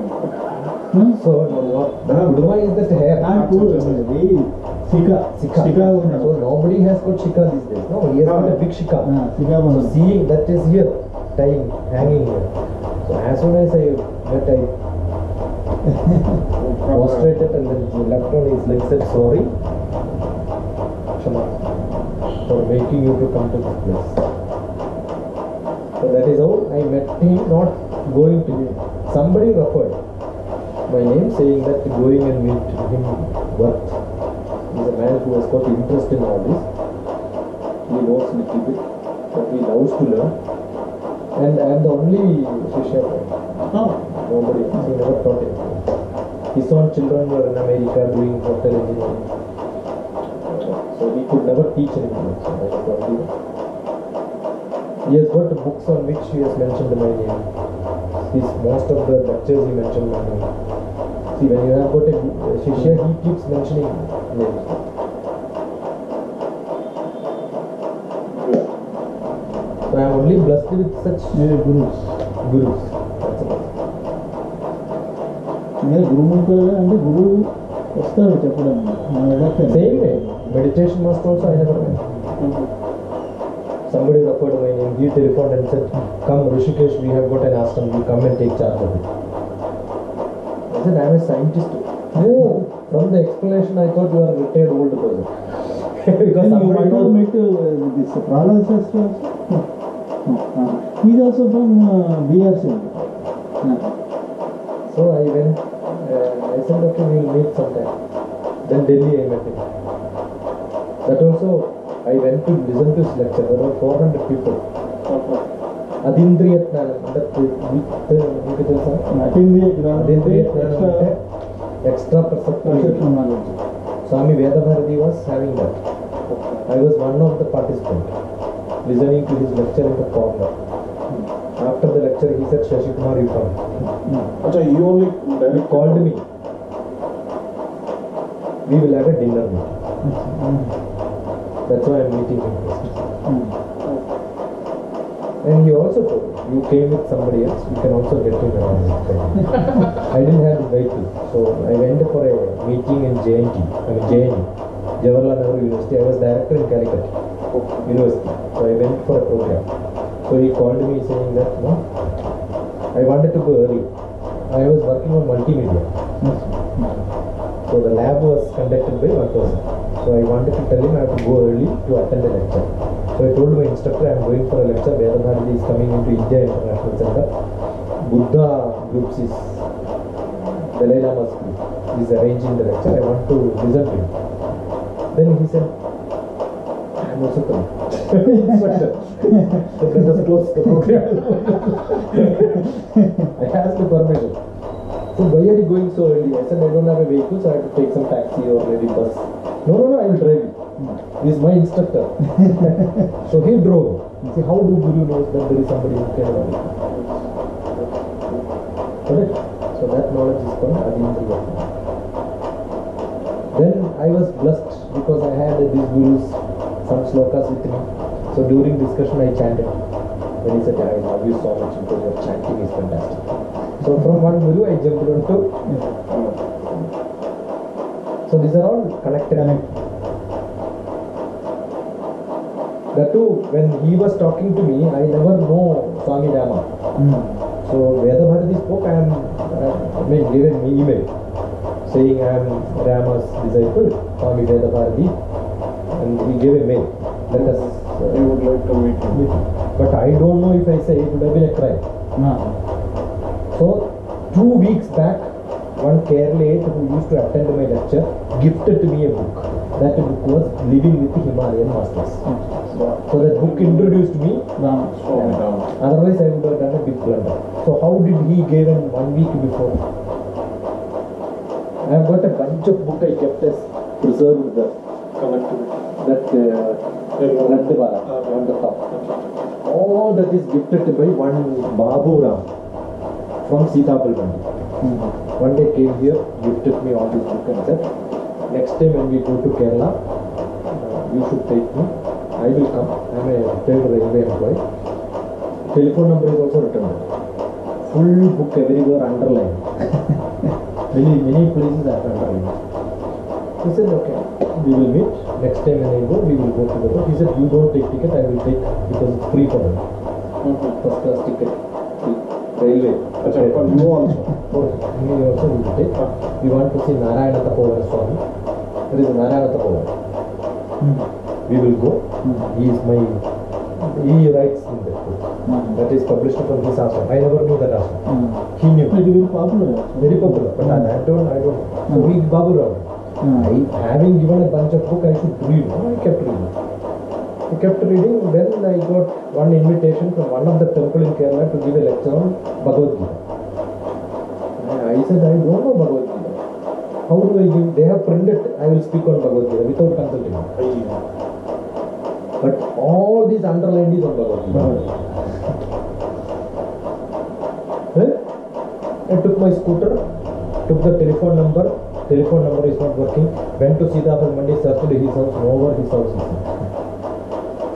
So what? Kurma is just hair. Shika. So nobody has got shika these days. No, he has got a big shika. So seeing that is here, tying, hanging here. So as soon as I met, I prostrated and then left on his legs, said sorry, Shama, for making you to come to this place. So that is how I met him, not going to him. Somebody referred my name, saying that going and meet him worth. He is a man who has got interest in all this. He knows little bit, but he loves to learn. And I am the only Shishya. Nobody, he never taught him. His own children were in America doing hotel engineering. So he could never teach anything. So I was the only one. He has got books on which he has mentioned my name. Most of the lectures he mentioned my name. See, when you have got a Shishya, he keeps mentioning names. So I am only blessed with such gurus. That's it. అంటే గురువు వస్తాడు చెప్పడం Same way. Meditation master also I never met. Somebody referred my name. He telephoned and said, come Rishikesh, we have got an ashram, you come and take charge of it. I said, I am a scientist. No, from the explanation I thought you are a retired old person. Because you might have met this Prahlad Shastri also. He is also from BRC. So I went, I said, okay, we will meet sometime. Then Delhi I met him. That also, I went to listen to his lecture. There were 400 people. Adindriya Jnanam. Extra perception knowledge. Swami Vedabharati was having that. I was one of the participants, listening to his lecture in the corner. After the lecture, he said, Shashi Kumar, you come. अच्छा he only He direct called me. We will have a dinner meeting. That's why I'm meeting him first. And he also told, you came with somebody else, you can also get him around. I didn't have a vehicle, so I went for a meeting in JNT, JNU, Jawaharlal Nehru University. I was director in Calicut University, so I went for a program. So he called me saying that, no, I wanted to go early. I was working on multimedia. So the lab was conducted by one person. So I wanted to tell him I have to go early to attend the lecture. So I told my instructor I am going for a lecture. Hyderabad is coming into India International Center. Buddha groups is Dalai Lama's group is arranging the lecture. I want to listen to him. Then he said, I am also coming. Instructor. So let us close the program. I asked the permission. So why are you going so early? I said I don't have a vehicle, so I have to take some taxi or maybe bus. No, I will drive you. He is my instructor. So he drove. See, how do Guru knows that there is somebody who can run? Correct? So that knowledge is called Adindriya. Then I was blessed because I had these Gurus, some slokas with me. So during discussion I chanted. Then he said, I love you so much because your chanting is fantastic. So from one Guru I jumped on to. So these are all connected. That too, when he was talking to me, I never know Swami Rama. So Vedabharati spoke, gave an email saying I am Rama's disciple, Swami Vedabharati, and he gave a mail. Let us. he would like to meet him. But I don't know if I say it would have been a crime. So 2 weeks back, one Kerala who used to attend my lecture gifted me a book. That book was Living with the Himalayan Masters. So that book introduced me. Otherwise I would have done a big blunder. So how did he give in 1 week before? I have got a bunch of book I kept as preserved there. That Radhabala on the top. All that is gifted by one Babu Ram from Sitapal Mandi. One day came here, gifted me all this book and said, next time when we go to Kerala, you should take me. I will come. I am a retired railway employee. Telephone number is also written there. Full book everywhere underlined. many places are underlined. He said, okay, we will meet. Next time when I go, we will go together. He said, you don't take ticket, I will take because it's free for me. First class ticket. Railway. Okay, for you also. Me also we will take. We want to see Narayana Tapovar Swami. There is Narayana Tapovar. We will go. He writes in that book. That is published from his ashram. I never knew that ashram. He knew. It is very popular. Very popular. But I don't know. So we Babu Ram. Having given a bunch of book, I should read. I kept reading. Then I got one invitation from one of the temple in Kerala to give a lecture on Bhagavad Gita. I said, I don't know Bhagavad Gita. How do I give? They have printed, I will speak on Bhagavad Gita without consulting me. But all these underlined is on Bhagavad Gita. I took my scooter, took the telephone number is not working, went to Sitapal Mandi, searched his house, nowhere his house is there.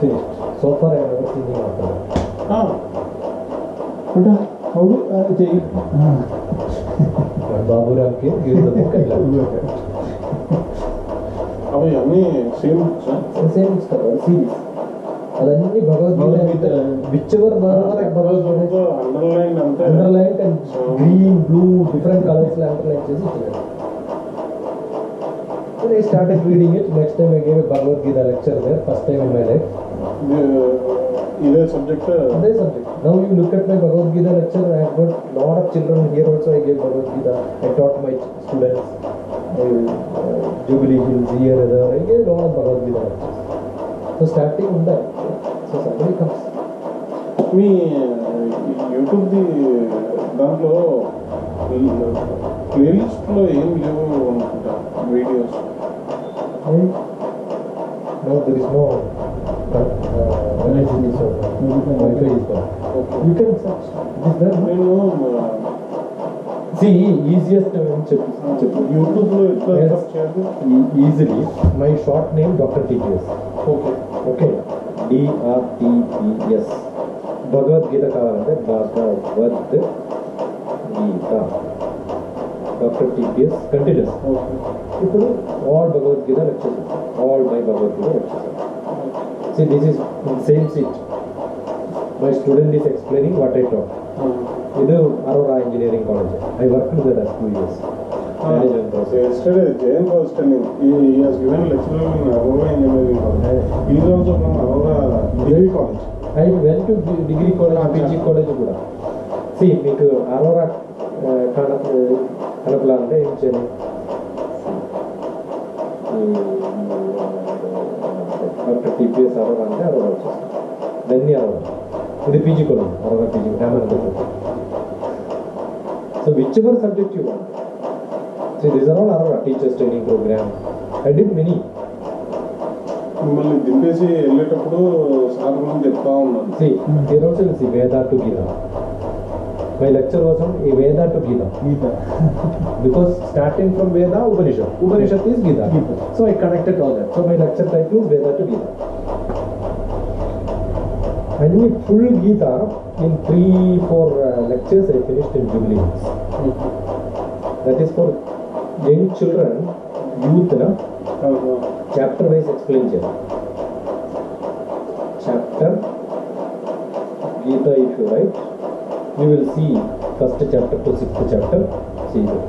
Finished. So far I have never seen him after that. But how do I take it? When Babu Ram came, gave the book and left. అవన్నీ same books Same series. Adani Bhagavad Gita, whichever Bhagavad Gita underlined and green, blue, different colors underlined. Then I started reading it. Next time I gave a Bhagavad Gita lecture there, first time in my life. ఇదే subject Now you look at my Bhagavad Gita lecture, I have got lot of children here also. I gave Bhagavad Gita. I taught my students. Jubilee Hills here and there. I gave lot of Bhagavad Gita lectures. So starting on that. So somebody comes. Me YouTube దాంట్లో ప్లేలిస్ట్లో ఏం లేవు అనుకుంటా videos. No, there is no Wi-Fi is there. You can search. Is there? నేను See, easiest యూట్యూబ్లో ఎట్లా Yes. Search చేయాలి? easily. My short name DrTPS. Okay Okay. DrTPS. Bhagavad Gita కావాలంటే భగవద్గీత. DrTPS continuous. ఓకే ఇప్పుడు all Bhagavad Gita lectures, all my Bhagavad Gita lectures. See, this is in same seat. My student is explaining what I taught. ಇದು Arora engineering college. I worked there as 2 years. Management process. Yesterday, Jayan was telling he has given lecture in Aurora Engineering College. He is also from Aurora Degree College. I went to degree college, PG college కూడా. See, మీకు అరోరా కనపలాలంటే ఏం చేయాలి? Doctor TPS Arora అంటే అరోరా వచ్చేస్తుంది. దెన్ని Aurora. ఇది PG college, Aurora PG Hemant. So whichever subject you want. See, these are all Aurora teachers training program. I did many. మిమ్మల్ని దింపేసి వెళ్ళేటప్పుడు సార్ గురించి చెప్తా ఉన్నాను. See, here also you see Veda to Gita. My lecture was on Veda to Gita. Because starting from Veda, Upanishad is Gita. So I connected all that. So my lecture title is Veda to Gita. And in full Gita, in 3-4 lectures I finished in Jubilee. That is for young children, youth, chapter wise explain cheyali. Chapter Gita, if you write, you will see first chapter to 6th chapter. See it.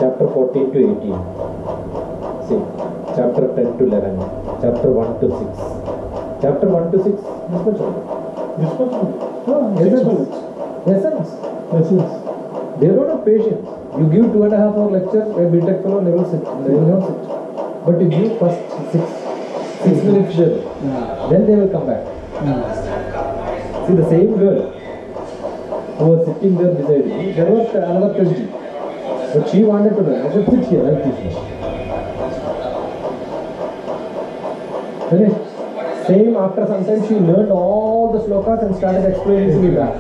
Chapter 14 to 18. See. Chapter 10 to 11. Chapter 1 to 6. Chapter 1 to 6. This much only. This was Essence. They don't have patience. You give 2.5 hour lecture, a BTech fellow never sit. They will not sit. But you give first 6 minutes there. Then they will come back. See, the same girl who was sitting there beside me, there was another 20. But she wanted to learn. I said, sit here, I'll teach you. Finished. Same, after some time she learned all the slokas and started explaining to me back.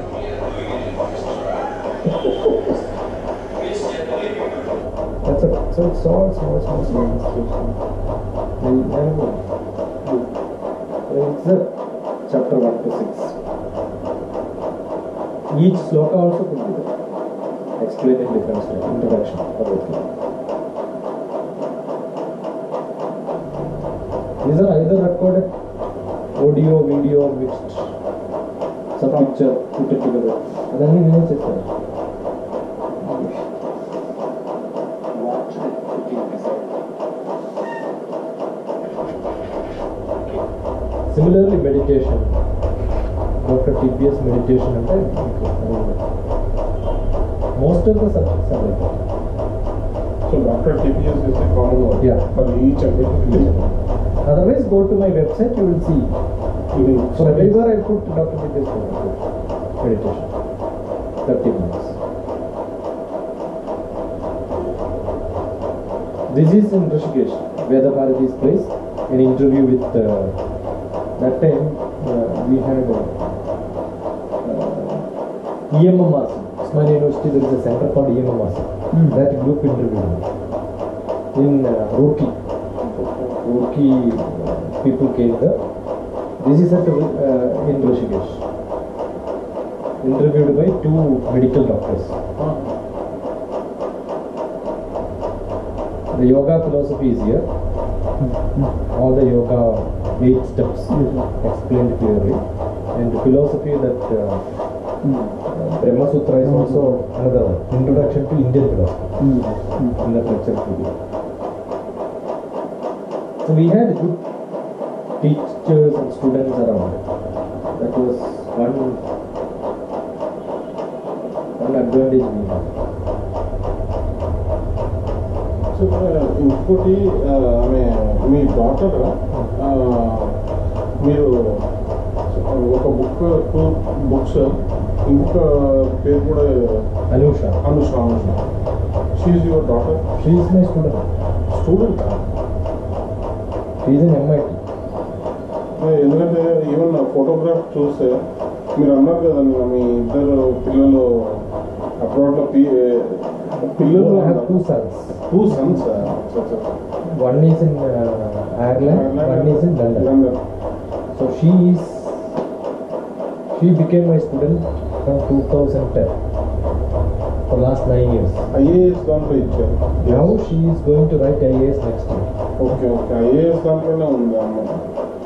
That's it. So it's all small institutions. It's the chapter 1 to 6. Each sloka also could be there. Explained in different styles. Introduction. These are either recorded audio, video, mixed, some picture, put it together. And then we will check that. Similarly, meditation. DrTPS meditation and most of the subjects are like that. So DrTPS is a common word for each and every. Otherwise, go to my website, you will see. So everywhere I put DrTPS meditation. 30 minutes. This is in Rishikesh, Veda Bharati's place. An interview with that time we had EMMRC. Usmania University, there is a center called EMMRC. That group interviewed me. In Roorkee. Roorkee people came there. This is at in Rishikesh. Interviewed by 2 medical doctors. The yoga philosophy is here. All the yoga 8 steps explained clearly. And the philosophy that Brahma Sutra is also another one. Introduction to Indian philosophy. In that lecture today. So we had good teachers and students around. That was one advantage we had. So ఇంకోటి ఆమె మీ daughter మీరు ఒక book 2 books ఇంకొక పేరు కూడా Anusha. She is your daughter? She is my student. She is in MIT. ఎందుకంటే even photograph చూస్తే మీరు అన్నారు కదా మీ ఇద్దరు పిల్లలు అబ్రాడ్లో పిల్లలు I have 2 sons. 2 sons. One is in Ireland, one is in London. So she became my student from 2010 for last 9 years. IAS దాంట్లో ఇచ్చారు. Now she is going to write IAS next year. Okay IAS దాంట్లోనే ఉంది అమ్మాయి.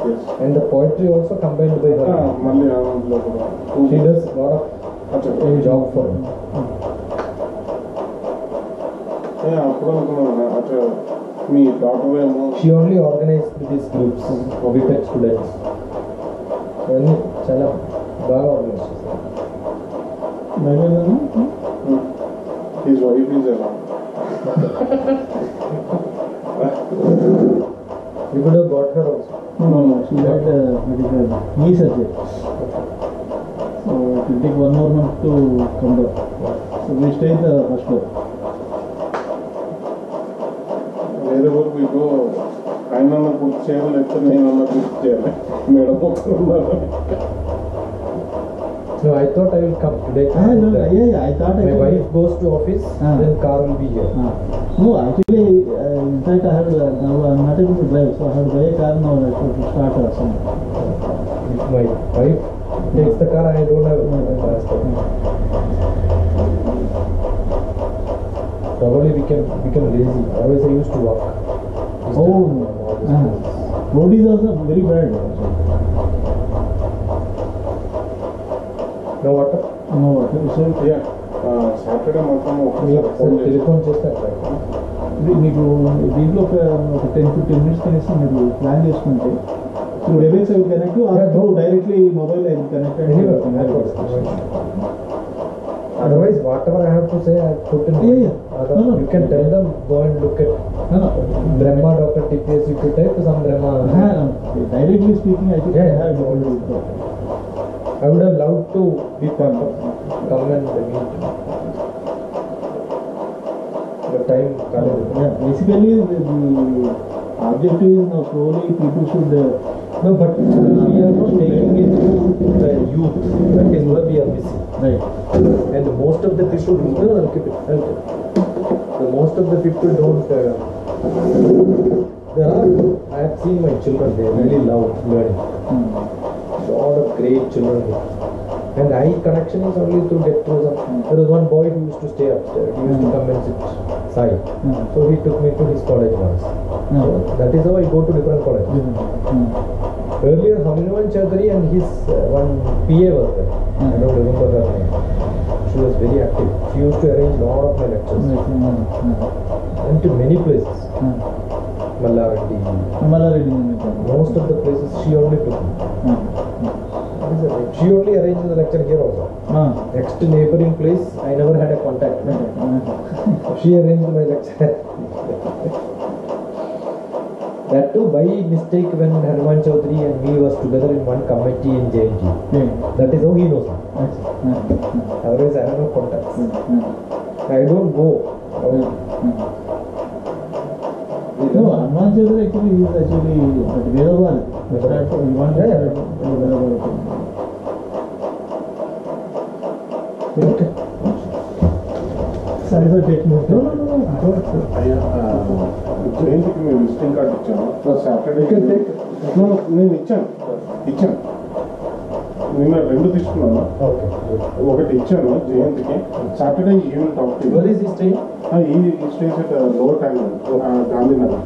Yes. And the poetry also combined by her. మళ్ళీ అందులో కూడా She does a lot of job for me. అప్పుడు అనుకున్నాను అట్లా మీ డాక్టర్ ఏమో. She only organized these groups of BTech students. అన్నీ చాలా బాగా ఆర్గనైజ్ చేస్తారు. His wife is along. You could have got her also. No, she got medical knee surgery. So it will take 1 more month to come back. So we stay in the first floor. wherever we go, ఆయన పూర్తి చేయాలి లేకపోతే నేనన్నా పూర్తి చేయాలి. Madam ఒక్కరున్నారు. No, I thought I will come today. I thought my wife goes to office, then car will be here. No, actually, in fact, I had now I'm not able to drive, so I had to buy a car now to start or something. If my wife takes the car, I don't have transport. Probably become lazy. Otherwise, I used to walk. Road is also very bad. No water? No water. So, Saturday మాత్రం ఒకసారి phone telephone చేస్తారు. మీకు దీంట్లో ఒక 10-15 minutes కనీసం మీరు plan చేసుకుంటే through device I will connect you or through directly mobile I will connect and Otherwise, whatever I have to say, I put in. You can tell them, go and look at Brahma, DrTPS. You could type some Brahma. Directly speaking, I think I have I would have loved to be part of come and meet. The time college. Basically the objective is now slowly people should no, but we are not taking it to the youth. That is where we are missing. Right. And most of the people I'll keep it. The most of the people don't. There are. I have seen my children. They really love learning. Lot of great children here. And eye connection is only to get through some. There was one boy who used to stay upstairs. He used to come and sit side. So he took me to his college once. So that is how I go to different colleges. Earlier, Hanuman Chaudhary and his one PA was there. I don't remember her name. She was very active. She used to arrange a lot of my lectures. Went to many places. Nemalikandi. Most of the places she only took me. She only arranged the lecture here also. Next neighboring place, I never had a contact. She arranged my lecture. That too by mistake when Hanuman Chaudhary and me was together in one committee in JNG. That is how he knows me. Otherwise I have no contacts. I don't go. No, Hanuman Chaudhary actually is actually Hyderabad. Sorry for taking it. No. జయంతికి మేము visiting card ఇచ్చాను. Saturday నేను ఇచ్చాను. నిన్న 2 తీసుకున్నాను. ఒకటి ఇచ్చాను జయంతికి. Saturday evening talk. Where is he staying? ఈ stage at lower tank Gandhinagar.